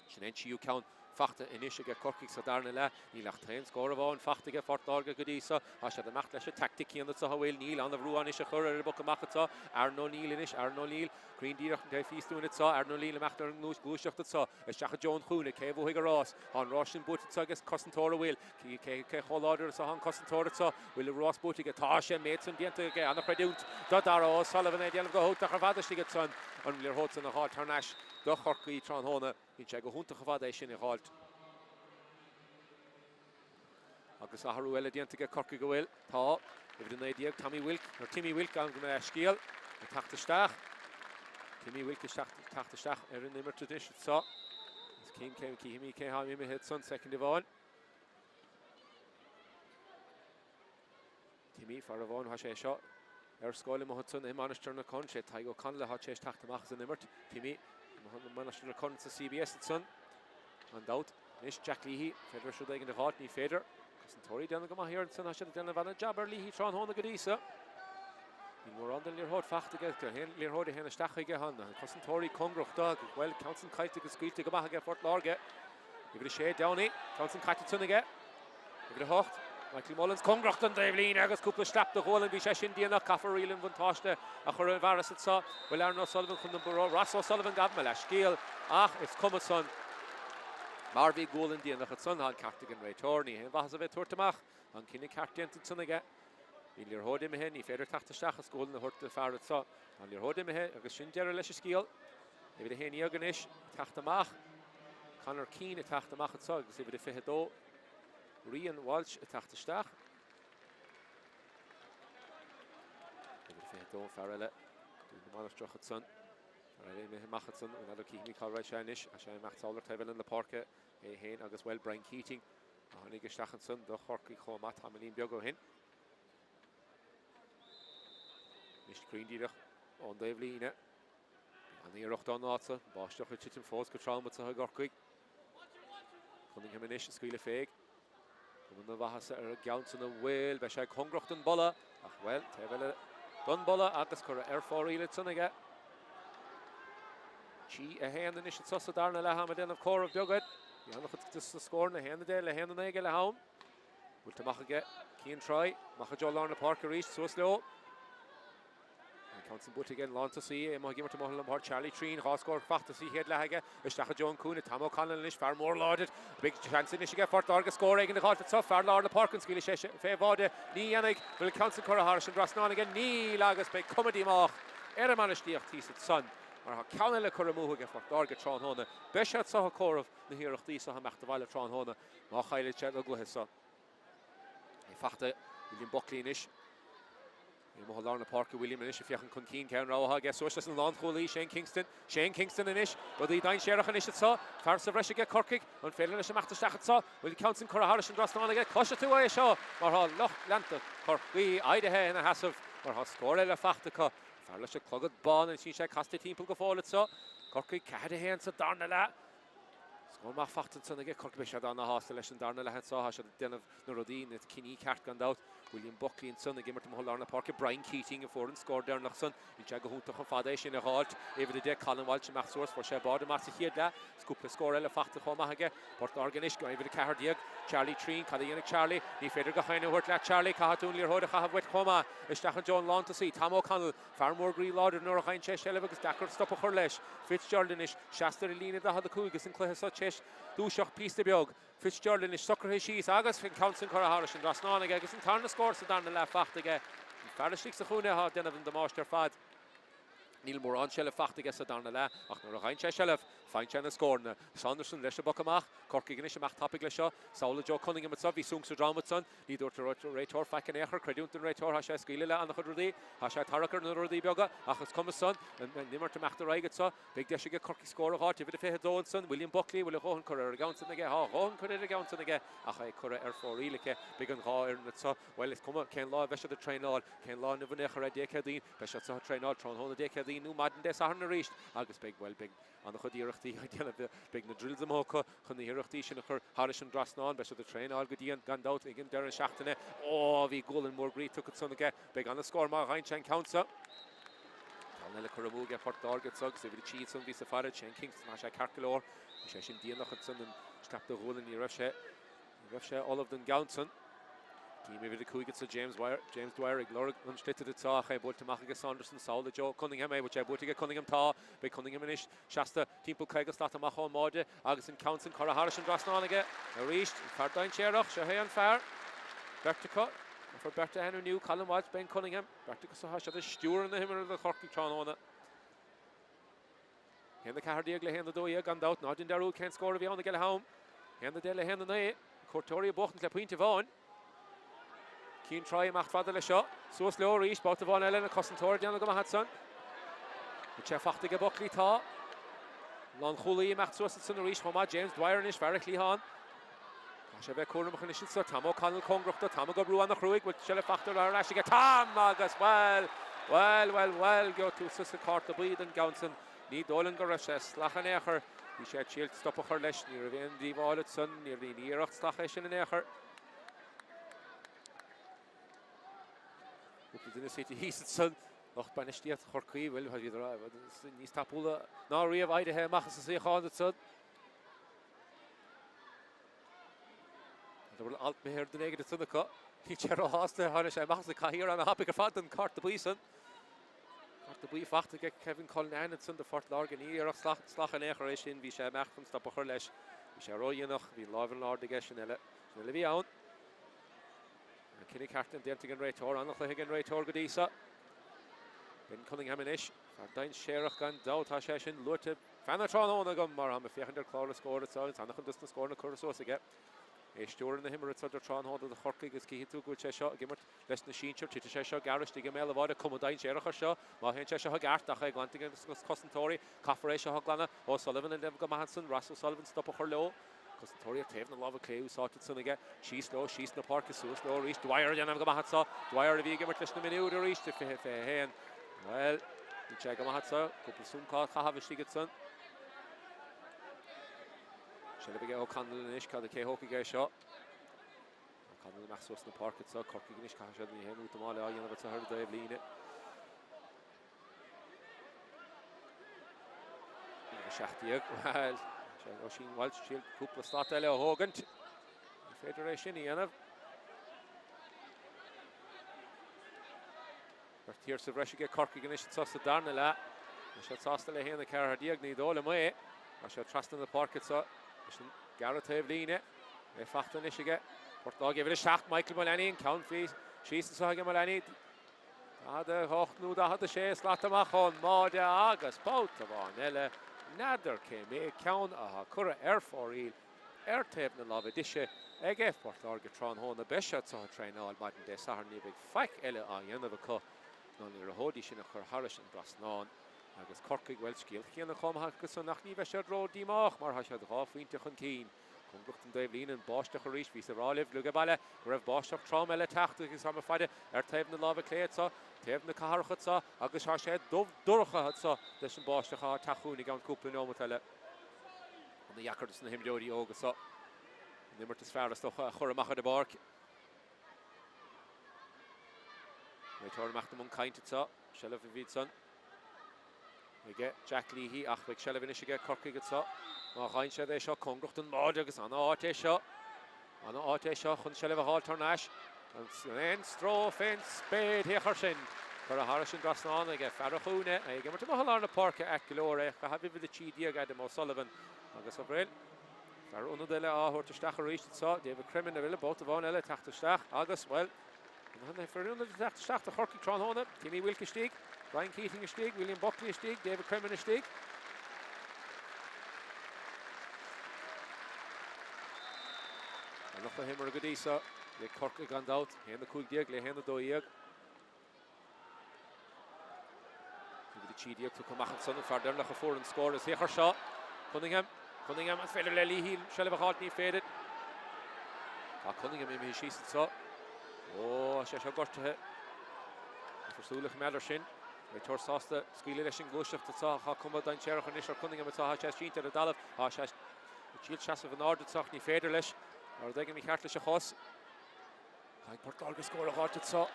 sin NCU count fachta inis ige Corcaigh sa darna le ní lech tain scóra bháin fachtaige Fort Láirge go dísa a sé meach leis tacticí an sa bhfuil níl an bhrúan is a chur ar bocha machchatá Arno Níl inis Arno Níl Green díireach an fiúin sa Arno Níl meachtar an nús glúiseachta sa is teach John Chúna céh hiig rás an Rosin búta agus Cosantóra bhfuil cé choláidir sa an Cosantóra sa bhfuil Ross búta tá sé méid an dianta ige anna preúnt do dará Sullivan é déanamh go hóta a bhadaiste san an bhfuil hóta na há tarnáis do Corcaigh tránhóna hín sé go húnta bhada sin i háilt agus aharú eile dianta go Corcaigh go bhfuil tá ifir na diaag Timmy Wilk an go scíal a tachtasteach Timmy Wilk is tachtasteach ar an nimmer tradition sa is céim céimí cé ha mé hit son second bháin Timmy far a bháin ha sé seo ar scóile mo son Iomána na con sé tá go can le ha sé tachtamach an nimmert Timmy Iomána na con sa CBS son an dat is Jack Leahy féidir siú ag an de hát ní féidir Tóí denna go hir san se denna bhena jabbar Leahy trán hána go dísa. Ní mór an den líorthód fachtaige hen líorthód héna stachaige hanna. Tóí congrochta go bhfuil Counson caite go scuilte go maithaige Fort Láirge. Ifir sé Downey, Counson caite tunnaige. Ifir a hocht, Michael Mullins congrochtan Dave Lean agus cúpla slap do hólan bhí sé sin díanach cafa rilan bhaintáiste a chur an bharas sa bhfuil Arno Sullivan chun an buró Ross O'Sullivan gab me leis scíal ach is cuma son mar bhí gólan díanach a son an cartagan ré torní hen bhas a bheith tuairtamach an cinnig cartianta tunnaige í líorthóid imithe ní féidir tachtasteach a scólan na thuirta fearad sa an líorthóid imithe agus sin deire leis a scíal ifir a héanaí agan is tachtamach canar cín a tachtamach a sa agus ifir a fiche dó Rian Walsh a tachtasteach ifir a fiche dó fearile dú na mánasteach a son Machchatson and other key Michael Reishanish, a shame Max Aller Tevin in the Park, a hen, agus well Brian Keating, a Honey Stachenson, the Corcaigh Chomat, Hamelin Biogo hin. Mish Green Dirach on Dave Lean, and the Rochton Natsa, Bostoch with Chitin Falls, Control with Corcaigh. Coming him in Ish, Squeal Fag. Coming the Vahasa, Gaunson of Whale, Beshak Hongrochton Bolla, well, Tevin Dunbolla, Agus Cora Air 4 Elitson again. Chi a hen in is it sosa darna le hamaden of Craobh dugad. Janach it's the score na hen de le hen na ige le haum. Will to machage keen try. Macha jo Lorna Parker reach so slow. And Counson but again lawn to see him give to Mumhan Park Charlie Treen Hoscore facht to see head lehage. Ishtacha John Coon Tamo Conlon is far more loaded. Big chance in get Fort Láirge score in the call it's off far Lorna Park and skill fe vode ni Yannick will Counson Cora Harsh and Rasnan again ni lagas be comedy mach. Eraman is the artist son. Mar ceanna le chuirmúthaige Fort Láirge tránhóna. Beisiad sa Craobh na hiireachtaí sa meachta bhaile tránhóna má chaile te le gluthe sa. I fachta William Buckley inis. I mo Lorna Parker William inis fiachan chun cín ceann ráha gas sois an landcholaí Shane Kingston inis. But the dain séireach inis sa fear sa bhreise ge Corcaigh an féile leis meachta stachad sa will Counson Cora Harris and Rasnan again cosha tú é seo mar ha loch lenta Corcaigh aidehe in a hasamh mar ha scóir le fachta Farla se clogad ban and she cast timp go fáil so Corcaigh cad a hen sa darna le Scóil má fachtan san ige Corcaigh se darna hásta leis an darna le hen sa ha se denmh na rodín it cinní ceart gan dat William Buckley and son again to Mullarna Park. Brian Keating a foreign scored there nach son. Il jaga hunta van Fadation in a halt. Even the deck Colin Walsh Mac source for Shabad Matsi here da. Scoop the score ele fachte Choma hage. Port Organish go over the Cardiac. Charlie Treen Cadayanic Charlie. Ni Feder Gahina Hortla Charlie Kahatun Lir Hoda Hav with Choma. Istachan John Lawn to see. Tam O'Connell. Farmore Green Lauder nor Hein Chesh Elevagus Dacker stop a Horlesh. Fitzgeraldinish. Shasta Lina da the Kugas and Clahasa Chesh. Dushach Piece the Biog. Fitzgeraldinish Sucker Hishis Agas Fin Council Coraharish and Rasnan again. Gets in Tarna scores down the left fact again. Farishik Sahuna had then of the Master Fad. Neil Moran Shell facht against the Darnala, ach no Hein Cheshelf, fine China scorn. Sanderson Lesha Bokamach, Corcaigh Mach topic Lesha, Saul Joe Cunningham at Savi Sung Dramatson, Leader to Raytor Fakan Echer, Credit to Raytor Hasha Skilila and the Hurdi, Hasha Tarakar and Rudi Bioga, Achas Comason, and Nimmer to Mach the Ragatsa, Big Deshiga Corcaigh score of heart, if it had Donson, William Buckley, will a Hohen Correr Gounson again, Hohen Correr Gounson again, Achai Correr Air for Relike, Big and Haw and so, well, it's come up, Ken Law, Vesha the train all, Ken Law Never Necher Decadine, Vesha Saw train all, Tron Hon Decadine, New Madden Des Arna reached, Agus big, well, big, on the Hodirachti, I tell the big Nadrills of Moka, Honirachti, Shinnaker, Harish and Drasnan, Vesha the train all, Gudian, Gandot, again, Darren Shachtane, oh, we goal and more great took it son again, big on the score, Mar Heinchen counts up. Nella Craobh Port Darget Suggs, if the cheats on this Safari, Chen Kingston, Hasha Carcalor, Shashin Dean Lochson, and Stap the Hole in the Russia, all of them Gounson. Team over the Coo gets to James Dwyer, Ignore Untitled to tSaoir, Bolt to Machaga Sanderson, Saul the Joe Cunningham, which I bought to get Cunningham Ta, by Cunningham Inish, Shasta, Team Corcaigh, Stata Macho Mode, Agus and Counts and Cara Harris and Drasnaniga, reached, Fardine Cherach, Shahay and Fair, Bertica. For Babhta Henry New, Colin Walsh, Ben Cunningham, Bertica Sahasha, the Stewart in the Himmer of the Cork Chaoimh. Hen the Cardiac, Hen the Doya, gone out, not in Daru, can't score if you want to get home. Hen the Dele, Hen the Nay, Cortoria Bochton, the point of on. Keen try, Macht Father the shot, so slow reach, both of on Ellen, a Cossentor, Jan Gamahatson. The Chef Achtiga Buckley Ta. Lon Khuli, Macht Susan reach, Homa, James Dwyer and Ish, Varric Lihan. Shave Corner Machinish, so Tam O'Connell, Congrach, Tam Gobru on the Cruig with Shelley Factor, Rashiga, Tam Magas, well, go to Susan Carter, Breed and Gounson, Need Dolan Garashes, Lachanecher, he shed shield, stop a Hurlesh, near the end, Violet Sun, near the Nearach, Slachesh in an Echer. In the city, he's the son. Noch bei Nestiert, Corcaigh, will have either East Tapula, now Ria Idaho, Machas, the Seahon, the son. There will alt me here the negative to the cut. He Gerald Hoster, Hanish, I must the here on a happy fat and cart the Bison. Cart the Beef to get Kevin Colin Anderson, the Fort Larg and here of Slach and Echeration, we shall make them stop a Hurlesh. We shall roll you noch, we love and Lord the Geshan, Livy out. Kenny Carton, the Antigan Raytor, on the Higan Raytor, Godisa. Ben Cunningham and Ish, Fardine Sherach and Doubt Hasheshin, Lurte, Fanatron on a gum, Marham, if you had Clara scored it, so it's Anachan doesn't score in the Cursos again. Stewart in the Himmer, it's under Tron, hold of the Corcaigh is key to good shot, Gimmert, less than Sheen Church, Cheshire, Garish, the Gamel of Order, Commodine Sherach Shaw, Mahan Cheshire Hagart, Dachai, Glantigan, Cossentori, Cafferesha Hoglana, O'Sullivan and Devga Mahanson, Russell Sullivan, stop a Hurlow. Cossentori Taven a lot of clay who saw it son again. She's slow, she's in the park, is so slow, reached Dwyer, and I've got Mahatsa. Dwyer, if you give it just a minute to reach the hand. Well, you check Mahatsa, couple soon called Kahavish gets son. Shall we get O'Connell and Ishka, the K hockey guy shot. O'Connell Max was in the park, it's a Corcaigh and Ishka, shall we hand to Mala, you know, it's a hard day of lean it. Shachtiag, well. Oshin Walsh Shield couple start Ella Hogan Federation Ianav Tears of Russia get Corcaigh and Ish Sauce Darnala I shall toss the Lehan the car Diagni Dole May I shall trust in the park it's Garrett Eveline a Fachton Ishiga Portlaw gave it a shot Michael Mullaney and Count Fees she's the Saga Mullaney the Hochnu had the Shay Slatamachon Mode August both of on Ella Nader came a count a Cura Air for real Air tape na love dishe Ege Port Largatron hon the best shots on train all Martin de Saharni big fight Ella on end of a cut non the Hodish in a Harris and Brasnon Agus Corcaigh well skill Kian the Comhakus on Nachni Vesher Road Dimach Mar Hashad Half Winter Keen Conducting Davlin and Bosch to Harish Visa Ralev Lugabala Rev Bosch of Trauma Ella Tachta is on a fighter Air tape na love clay so Taven the Kaharchatsa Agus Hashed Dov Durcha Hatsa this Bosch to Tachuni on Couple no Motella on the Yakardus and him Jody Ogasa Nimmer to Sfaris to Choramacha de Bark Tor macht dem Unkainte zu. Schelle für Witzon. We get Jack Leahy. Ach, we Schelle wenn ich get Corcaigh zu. Mach rein Schelle schon Kongrocht und Mordiges an Arte schon. An Arte schon und Schelle wir halt Tornash. Und ein Strof in Spade hier schön. Für Harrison Grasnan, ich gehe Farachune, ich gehe mit dem Hallarne Páirc Glóra, ich habe wieder die Diag Adam O'Sullivan. Agus Abril. Far unadele a hort stach reist so, die Crimin will both waren alle tacht stach. Agus well. Und dann für unadele tacht stach der Corcaigh Tron hone, Timmy Wilke stieg, Brian Keating stieg, William Buckley stieg, David Crimin stieg. Und noch der Himmer Godisa, der Corcaigh gone out, Henne Cool Diag, le Henne Doiag. Diag to come machen son for der nach voor en score is hier shot. Cunningham en Feder Lely Shell of Hart nie faded. Cunningham in schießt so. Oh, she got to hit. Versulich Meller shin. Mit Tor Saste, Skilelischen Gushach to sa ha kommen dann Cherach und ist Cunningham mit ha Chas Ginter der Dalf. Ha Chas Chill Chas von Nord Sach nie federlich. Aber denke mich herzliche Hoss. Kein Portal gescored hat so.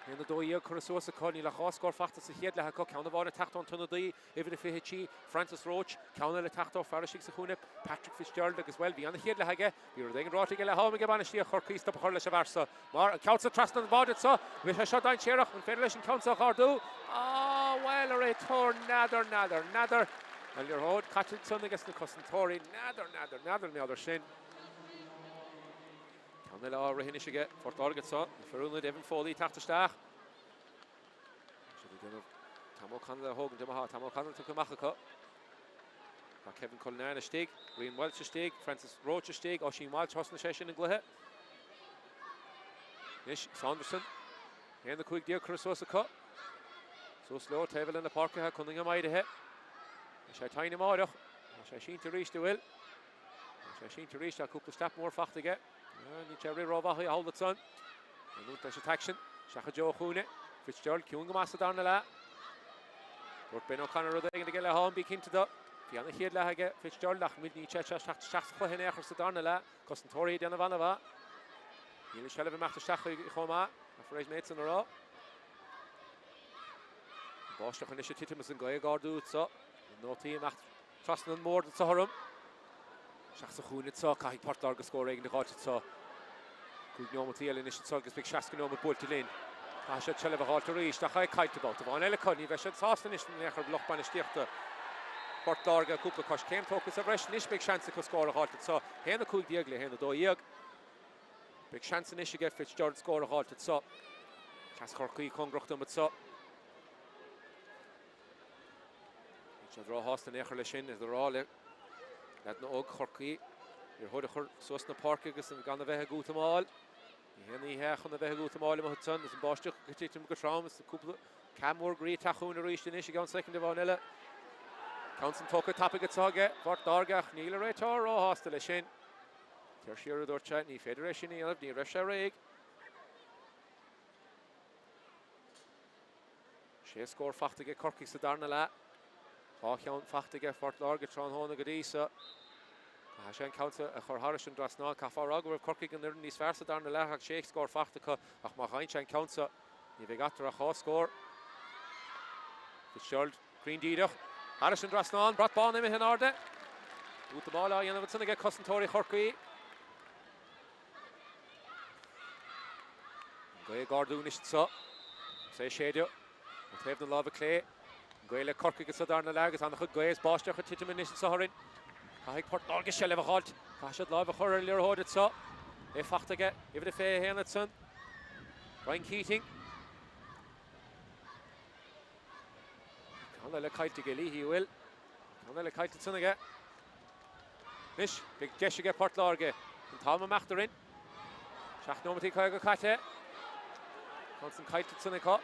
In the Doia, Curaçao, Connie, La Score, Factor, Sied, La Cock, Counter Water, Tacht on Tunadi, even if Hichi, Francis Roach, Counter the Tacht off, Farashik Sahune, Patrick Fitzgerald as well, beyond the Hied Lahage, you're then rotting a home again, Corcaigh, the Horla Shavarsa, Mar, Council Trust on the body, so, with a shot down Sherach, and Federation Council Hardu. Oh, well, a return, Nather. And your hold, catching something against the Cosentori, Nather, the other shin. Can they Rahinish again for targets on for only Devon Foley tacht stach. Tamo can the Hogan Demaha, Tamo can to Kamaka. Kevin Cullinan steak, Ryan Welch steak, Francis Roach steak, Oshin Welch Hosna session in Glehe. Nish Saunderson. And the quick dear Curaçao cut. So slow table in the Páirc Cunningham ide hit. I tiny more. I seen to reach the will. I seen to reach a couple step more fact to get. Niet Jerry Rovahi hold het son. En doet deze action. Shaka Joe Khune. Fitzgerald Kyung master down the la. Wordt Ben O'Connor tegen de gele home begin to dat. Via de hier lage Fitzgerald lag met niet chat schachs gewoon ergens down the la. Costentori dan van va. Jullie zelf macht de schach gewoon maar. Voor eens mates in a row. Bosch toch initiative met zijn guy guard doet zo. No team macht trust and more to Harum. Schachs Khune zo Caoimh Páirc score in de gat zo. Goed no material in is zo big schachs no met bolt lane. Ha shot Chéile halt reach da Caoimh about van elle kan nie was sasten is necher blochbane stichte. Páirc couple cost came focus of rush nish big chance to score halt zo. Henne cool diegle henne do yeg. Big chance in is get Fitzgerald score halt zo. Chas Corcaigh kongrocht met zo. Ich draw host necher leshin is the roll. Dat no ook Corcaigh. Hier hoorde Chur soos na Páirc agus an gan bheith gut amal. Henny he gan bheith gut amal mo son is an báisteach getítum go traum is the couple Camor great tachún reached in is gan second of vanilla. Council talk topic at sage Fort Dargach Neil Retor ro hostel shin. Tertiary door chat ni Federation ni of ni Russia rig. She score fachtige Corcaigh sa darna la. Páirc fachtige Fort Láirge Tron hona godisa. Hashan Council a chur Harrison Drasna Cafarag of Corcaigh and níos versa dar na lech Sheikh score fachtige ach má Hashan Council ni vegator a há score. Fitzgerald Green Didach Harrison Drasna brat ball in hin orde. Út the ball in of get Cosentori Corcaigh. Go Gardún is so. Say Shadow. Have the love clay. Goile Corcaigh sa dar na legus an chud goes báisteach titimin is Saharin. Caoimh Páirc Láirge Shell of halt. Cashad love chur lir hod it so. E fachtige if the fé hen it son. Brian Keating. Can le Caoimh Gilly he will. Can le Caoimh son again. Nish big Jessica Páirc Láirge. And Tomás Mac in. Shach no mati Caoimh Caite. Constant Caoimh son again.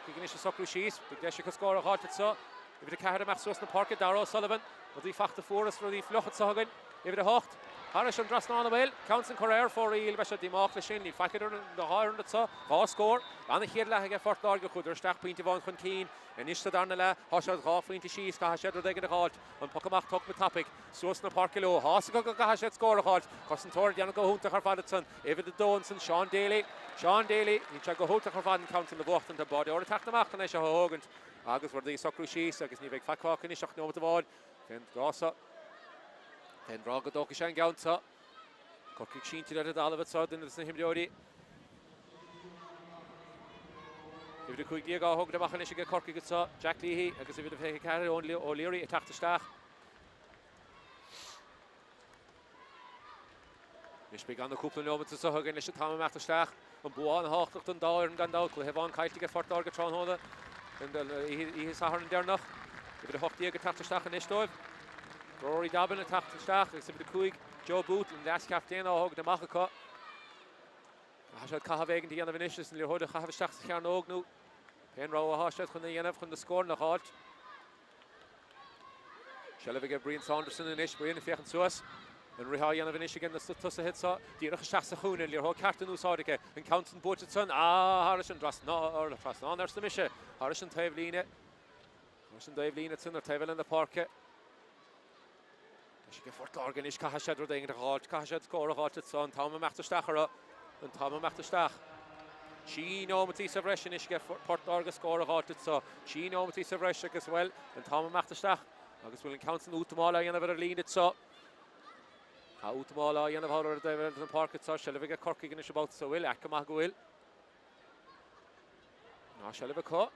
Corcaigh is a shees. Big Jessica score a halt it so. If the Cahada Mac soos na Páirc Darrow Sullivan. But die fachte voor is voor die vlugget zagen. Even de hoogte. Harris and Drasnana Will, Council Corcaigh for Real Bishop Dimach Shin, Lee Facker the higher and the Haw score, and the Hirla get for Láirge could stack point of on Keen, and Ishta Darnella, Hoshad Goff into Shees, Kahashed or Degger Halt, and Pokamach talk with topic, Suosna Parkilo, Hosaka Kahashed score Halt, Cossentor, Yanako Hunter Harfadson, Evid the Donson, Sean Daly, he tried to go to Harfad and Council the Wacht and the body, or attack the Mach and Esha Hogan, August were the Soccer Shees, I guess Nivek Fakok and Ishak no the ball, then Grossa. Then Braga Dokishan Gounsa. Corcaigh Sheen to let it all of it, so then it's him Jody. If the quick Diego Hog the Machanish get Corcaigh gets Jack Leahy, I guess if it have carry only O'Leary attack the staff. Mish began the couple of moments to Sahog and Tomás Mac the staff. And Buan Hawk and Dower and Gandal will have on Kyle to get for Target Tron Hoda. And he is Sahar and Dernoch. If the Hawk Diego attack the staff and Ishtoiv. Rory Dobbin attack the staff, except the Quick, Joe Booth, and last captain, Hog the Machaka. Hashad Kahaveg, the end of Initius, and Lehoda Kahavashak Karnognu. Penrow Hashad from the end from the score in the halt. Shelliviga, Brian Saunderson, and Ish, Brian, if you can sue us. And Rihayan of Inish again, the Tussa hits her. The Rachasahun and Lirho Carton Usardike, and Counson Butcherson. Harrison Drasna, or Drasna, there's the Misha. Harrison Tavelina. Harrison Tavelina, it's in the table in the Páirc. She get for Láirge is Kahashed roding the halt, Kahashed score a halt at son, Tomás Mac the Stachera, and Tomás Mac the Stach. She no Matisse Fresh and she get for Láirge score a halt at so. She no Matisse Fresh as well, and Tomás Mac the Stach. August will Council Utamala and ever lean it so. Utamala and the Howler the Páirc at so. Shall we get Corcaigh and about so will Akamag will. No, shall we cut?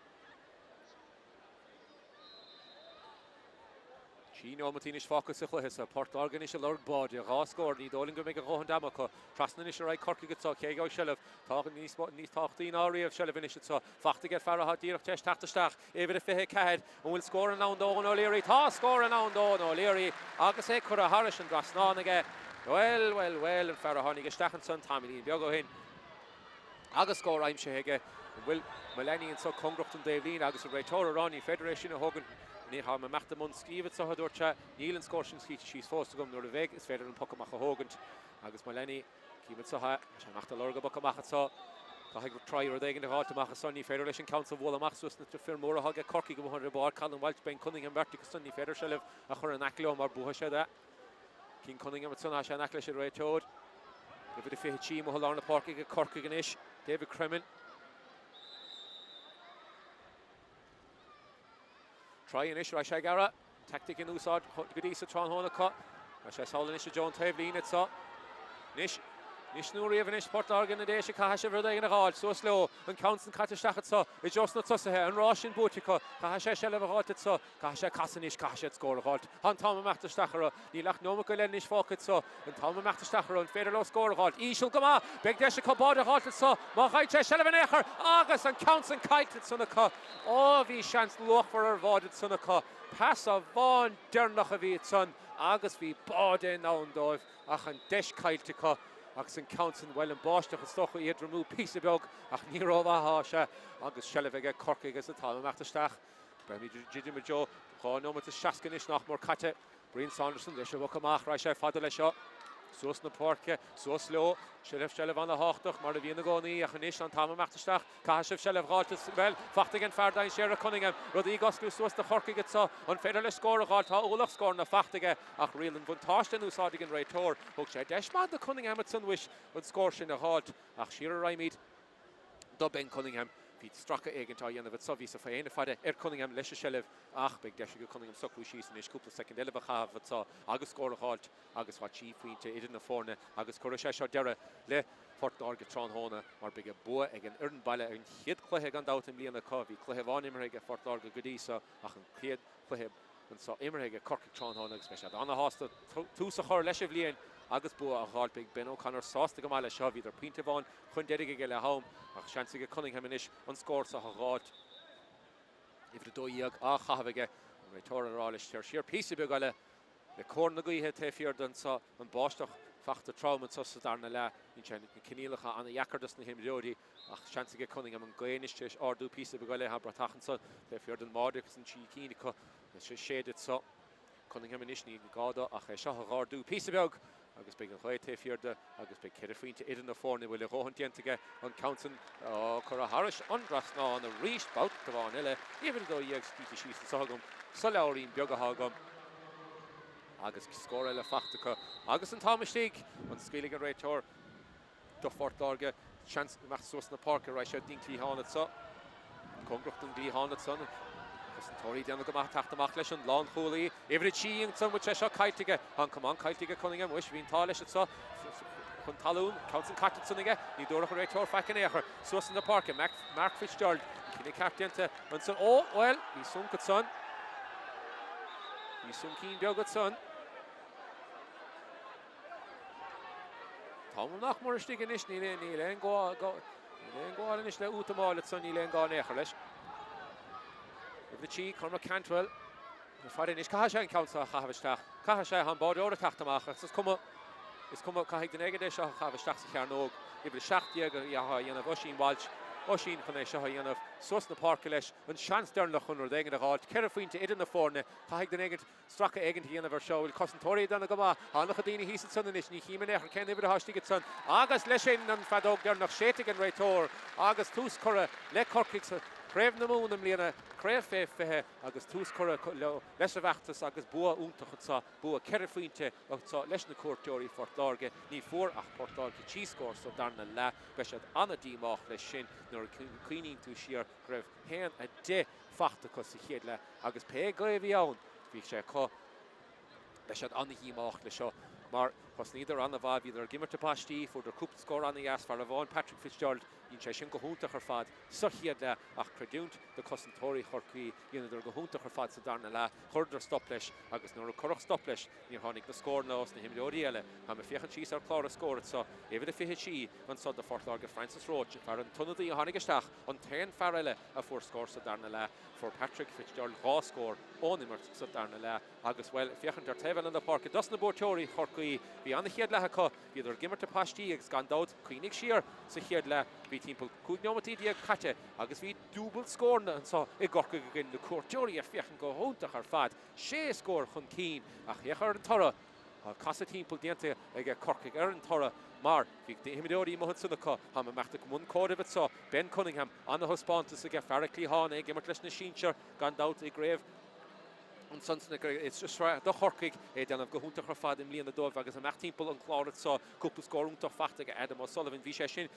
She no Martinish focus a chluhis a Port Láirge is a Lord body a gas score ni doling go make a rohan damaka Trasnan is a right Corcaigh gets so Céadaoin Shelliv talking these 13 area of Shelliv finish it so Fachta get Farah Dirk test tap the stack even if he cad and will score an on O'Leary ta score an on O'Leary August e Cura Harris and Drasnan again well and Farah Honey get stack and son Tommy Lee Biogo hin August score I'm Shehege will Melanie and so Congrupton Davine August with Raitora Ronnie Federation of Hogan Neha me macht dem skrivet so hadorcha Nielen scorchen she's forced to come nor the weg is feder and Pokamach Hogant Agus Melanie keep it so ha macht the Láirge Pokamach so Cahig try or they in the heart to make Sunny Federation Council Wall Max to Firmora Hog Corcaigh go 100 bar Colin Welch Ben Cunningham Vertical Sunny Feder Shelliv a chur an aclo mar buha that King Cunningham at Sun Asha Naklish at Ray Toad if it if he mo Lorna Páirc Corcaigh and ish David Kremen Try and issue Shagara, tactic in Usad, Goodisa Tron Honaka, Asha Solin issue John Tavlin at so. Nish Nuri of Nish Port Láirge and the Dash Kahasha Verday in the hall, so slow, and Counts and Katashach at so, it's just not so here, and Rosh in Butika, Kahasha Shell of a halt at so, Kahasha Kassanish Kahasha score a halt, and Tomás Mac the Stachera, Nilach Nomaka Lenish Falk at so, and Tomás Mac the Stachera, and Federlo score a halt, Ishul Gama, Big Dash Kabod a halt at so, Mahaicha Shell of an Echer, August and Counts and Kite at Sunaka, oh, V chance look for her vod at Sunaka, pass of Von Dernach of it son, August V Bode now and Dove, Ach and Desh Kite Agus an Council well and Bosch and stoch iad remove piece of bog ach niro Hasha agus Shelliviga Corcaigh as the Tomás Mac the Stach Bremy Jim Joe no mit the Shaskanish nach more Kate Brian Saunderson the Shabaka Rasha Fadel shot so na Páirc so slow Shelliv on the Hochtach mar Viena Goni ach nish on Tomás Mac the Stach Kahasha Shelliv halt well Fachta again Fardain Shera Cunningham Rodriguez so the Corcaigh gets so on Federal score a halt Olaf score na Fachta ach real and Buntasht and Usad again right tor hook shed Deshmad the Cunningham at Sunwish would score in the halt ach Shira Raimid Dublin Cunningham Pete struck a egg into of it so visa for Fada Cunningham Lesha Shelliv ach big Desh Cunningham Soklu she's in his couple second eleva have it so August score a halt August what chief we to it in the forne August Corcaigh Dera le Port Láirge Tron Hona or big a boy again Ern Balla and hit Clohe gone out in Liana Covey Clohe on Immerhege Port Láirge Goodisa ach and cleared Clohe and so Immerhege Corcaigh Tron Hona especially on the host two Sahar Leshiv Lian Agus Boa a halt big Ben O'Connor sauce to Gamala Shaw either Pintavon Quindediga Gela home ach Chancey Cunningham inish on score so halt if the doyag ach Havige Raitora Ralish sheer piece of Gala the corner guy had Tefier done so and Bostoch Fachta trauma so Darna la in China Kenilacha and the Yakardus and him Jody ach Chancey Cunningham and Gainish Tish or do piece of Gala have Bratachan so Tefier done Mardix and Chikinica it's shaded so Cunningham initially Gada ach Shahar do piece of agus beag an chuid fiorda agus beag ceir faointe idir na fórna bhfuil rohan diantaige an countin chur a haris andras ná an a ríist Babhta bháin eile even dó dhéag scíte síos an sagam sa leabharín beag a hágam agus scór eile fachtacha agus an táimistí an scéalaigh an réiteoir do Fort Láirge chance meach suas na Páirc a raibh sé dín clíhána sa congrucht an clíhána san an tóirí déanana go maith teachtamach leis an lán cholaí éhrid sííon san bute seo caiitige an cumán caiitige chuninge muis bhíon tá leis sa chun talún count an caiite sanige ní dúra chu réiteoir fecin éair suas na Páirc Mark Fitzgerald cinnig ceartdianta an san well ní sun go san ní sun cín beag go san Tá nach mar stig inis ní le gáil inis le útamáil san ní le gáin éair leis the cheek Cormac Cantwell the fighting is Cahash council Cahavisteach Cahash han bod or tachtamach it's come Cahaig the negative shot Cahavisteach Carnog if the shacht jäger ja yana Oshin Walsh Oshin chune seo yana sos na Páirc leis an chance der nach chunur degen de halt Kerfuin to in the forne Cahaig the negative struck agent yana ver show will concentrate dan gama han nach dini his son is ni himene ken over the hastig son August leshin an fadog der nach shetigen reitor August tus corre le Corcaigh Craobh na Mún am líana Craobh fé agus tús chora leis a bheachtas agus bua úntacha sa bua ceir faointe tá leis na cuairteoirí Fort Láirge ní fuór ach Fort Láirge tí scór so darna le beis anna díomach leis sin nuair cuioíonn tú siar raibh héan a de fachtacha sa chéad le agus pe gaibh ann bhí sé có leis anna díomach le seo mar chus níidir anna bhab idir gimmerte pastí for der cúp scór anna jas far a bháin Patrick Fitzgerald ín sé sin go húntaach ar fad sa chiad le ach creúnt de cosantóirí Corcaigh ionidir go húntaach ar fad sa darna le chuidir stop leis agus nuair a corach stop leis ní tháinig na scór nós na himleoirí eile ha me fiochan síos ar chlár a scóir sa éhid a fiche sí an sa de Fort Láirge Francis Roach far an tunnadaí a tháinig isteach an 10 far eile a fuór scór sa darna le for Patrick Fitzgerald rá scór ónimmert sa darna le agus well fiochan der tevan an the Páirc das na bórteoirí Corcaigh bhí anna chiad lecha idir gimmerte pastí agus gandát cuioinnig siar sa chiad le bhí timppel cúneomatí diaag chatte agus bhí dúbal scórna an sa I Corcaigh gin na cuairteoirí a fiochan go hóntaach ar fad sé scór chun cín ach dhéachar an tora casa timppel dianta ag Corcaigh ar an tora mar bhí himimeoirí Mumhan sunnacha ha me meachta go mún códibh sa Ben Cunningham anna hospántas ag Páirc Clíhána ag gimmert leis na sínsir gandát I Craobh an sanna it's just right do Corcaigh denmh go húntaach ar fad im líana dóibh agus a meach timppel an chláirad sa cúpla scórúntaach fachtaige Adam O'Sullivan bhí sé sin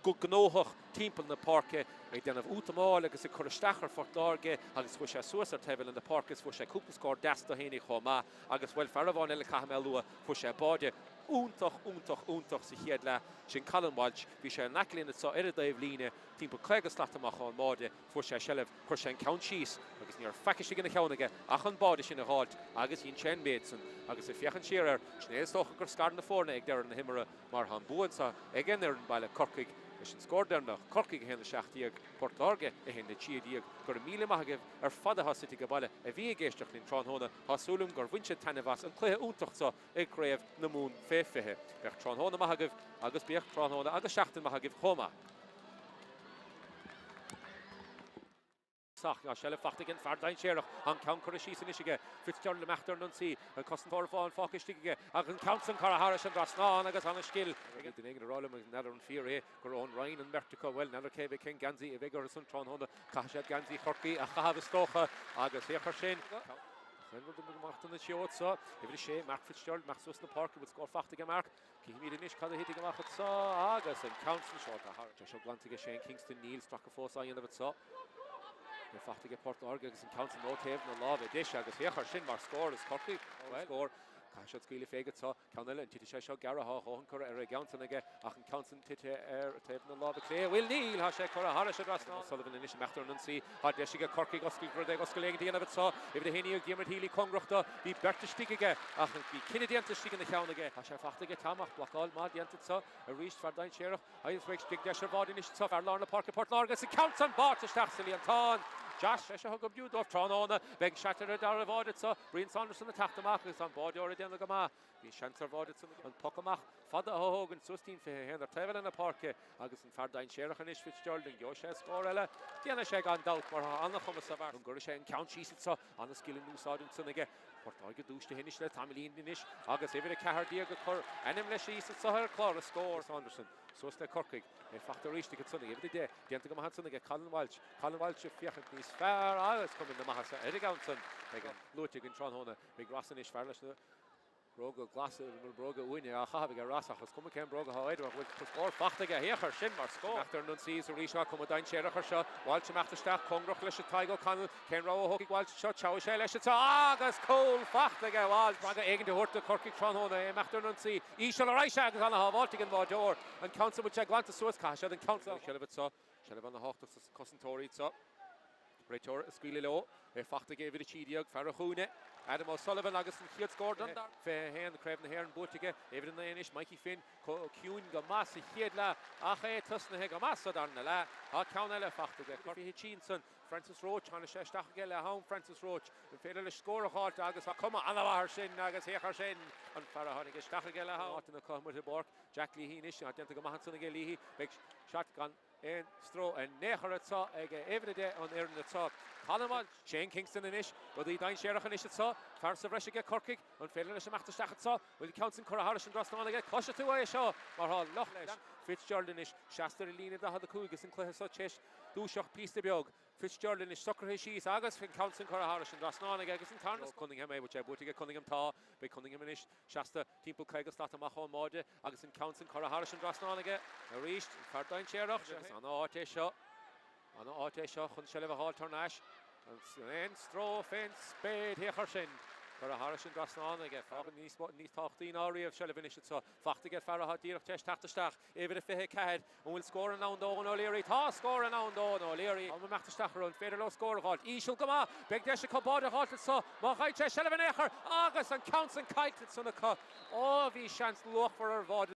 go gnóthach timppel na Páirce ag denmh útamáil agus I choristeach ar Fort Láirge agus fu sé suas ar teibhil in na Páirc fu sé cúpla scór deasta héananig chomá agus bhfuil fearháin eile chaimh lua fu sé báide úntaach sa chiad le sin Colin Walsh bhí sé nachlíonad sa ar a daobh líne timppel clégus leachtamach an máide fu sé sellh chuir sé count síos agus níor feice gin na cheannaige ach an báide sin a háilt agus hín Chen Maidson agus I fiochan siar ar snéastócha gur scar na fórna ag deir na himara mar han buan sa ag ar an baile Corcaigh sin scór nach Corcaigh hen seachtíag Port Láirge hen na tíadíag gur míle maithagah ar fada hasití go baile a bhí géisteach lín tránhóna hasúlum gur bhainte tanhas an clé úntaach sa ag Craobh na Mún féfithe beach tránhóna maithagah agus beach tránhóna agus seachtain maithagah chomá. Shell fachtigen fardain séireach an count chu síos isige Fitzgerald le meachtar an si an cosantóir fáin fácistige ag an count san cara haris an drasná agus an skill den éigen rála me nether an fear gur ón Ryan an mertica well nether cébe ken Ganzi a bhegur san tránhóna caiisiad Ganzi Corcaigh a chahabh stocha agus féchar sin Renward de macht na siot sa every sé Mark Fitzgerald macht sus na Páirc with score fachtige Mark Cíimiid inis cad a hitting gemacht sa agus an count san short a har jo glantige Shane Kingston Neil struck a force on of it sa fachtige Port Láirge agus an count no tave na lá a dish agus féchar sin mar score is Corcaigh score Caisiad scíle féigad sa ceanile an tite sé seo garra háin chur ar a gaantan aige ach an countan tite ar taobh na lá a clé bhfuil níl há sé chur a haris a drasná Sullivan inis meachtar an si há de sig Corcaigh oscail grúd ag oscail éige díanamh sa if the héine ag diarmid hílí congrachta bhí berta stíige ach bhí cinenne dianta stíige na cheannaige há sé fachtaige tamach blacáil má dianta sa a ríist fardain séireach hains bheith stig de bhád inis sa ar lá na Páirc Port Láirge sa count an bát isteach sa líon táin Josh leis a thugam búdómh Tráchtaire beag Céadaoir dar bháid sa Brian Sanderson a Tomás Mac agus an báideoir déanana go má. Bhí seansar bháid an pocamach fada thógan sustín fé héanaar taobh in na Páirc agus an feardain séireachan is Fitzgerald an geo sé scór eile. Déanana sé gan dalt mar anna chumas sa bhar an gur sé an count síosa sa anna skillin núsáún sanige. Portáid go dúiste hinis le tamlín dinis agus éidir a cehardí go chur enim leis síosa sa ar chlár a scór Sanderson. Sos le Corcaigh é fachta ríiste go sannig éidir dé déanta go maitha sannig Colin Walsh sé fiachant níos fearr agus cumin na maitha Eddie Gaunson ag an lúteigh an Tránthóna beag rasan is fearr leis na Broga glasa Broga uine a chahabh a rasach as cum cén Broga háidir bhfuil scór fachtaige héachar sin mar scór. Achtar nun síos a ríseo cum dain séireachar seo Walsh meachtasteach congrach leis a Taigo Canal cén rá hocaigh Walsh seo Chaoimh sé leis agus cóil fachtaige Walsh maga éigean de thuirta Corcaigh Tránthóna é meachtar nun sí ísio le raise agus anna hábháiltaigh an báideoir an council mu sé glanta suas caiise an council Shelibh sa Shelibh an na háachtas cosantóirí sa Breithóir a scuile leo é fachtaige éidir tíideag fear a chúne Adam O'Sullivan agus an chiad Gordon fé héan Craobh na héir an búteige éidir na inis Mikey Finn ciún go más i chiad le ach é tusnathe go más darna le a ceann eile fachtaige Corcaigh Chinson Francis Roach chana sé stachaige le hán Francis Roach an féidir le scór a háirt agus a cuma anmhahar sin agus héachar sin an fear a tháinig stachaige le hán na cumar Bork Jack Leahy inis a déanta go maithe sanna Leahy beag seat gan ein stro en nechar atá ag éidiride an éan atá. Canamal Shane Kingston inis, bud í dain séireachan is atá, fear sa bhreise Corcaigh an féidir leis amachtasteach atá, bhfuil councin Corcaigh an drasnána cosise tú é seo mar há loch leis. Fitzgerald inis, Seaster i lína da the cúigus an cluthe sa teis dúiseach písta beag. Fitzgerald inis sucrthe síos agus fin councin Corcaigh an drasnána agus an tarnas Cunningham é bute búteige Cunningham tá, be Cunningham inis Seasta timppla Craigh stát amach an máide agus an councin Corcaigh an drasnána a ríist feardain séireach an áte seo chun Shelibh a háil tarnáis an stró féin spéad héachar sin Corcaigh sin drasnána fágan níos táchtaín áíomh Shelibh inis sa fachtaige fear a díreach teis tachtasteach éidir a fithe cead an bhfuil scór an nádóin O'Leary tá scór an nádóin O'Leary an meachtasteachar an féidir le scór a háil ísisiil go má beag deis a cobáid a háil sa má chaid sé Shelibh an éachar agus an councin caiitil sanna bhí seans luachfar ar bhád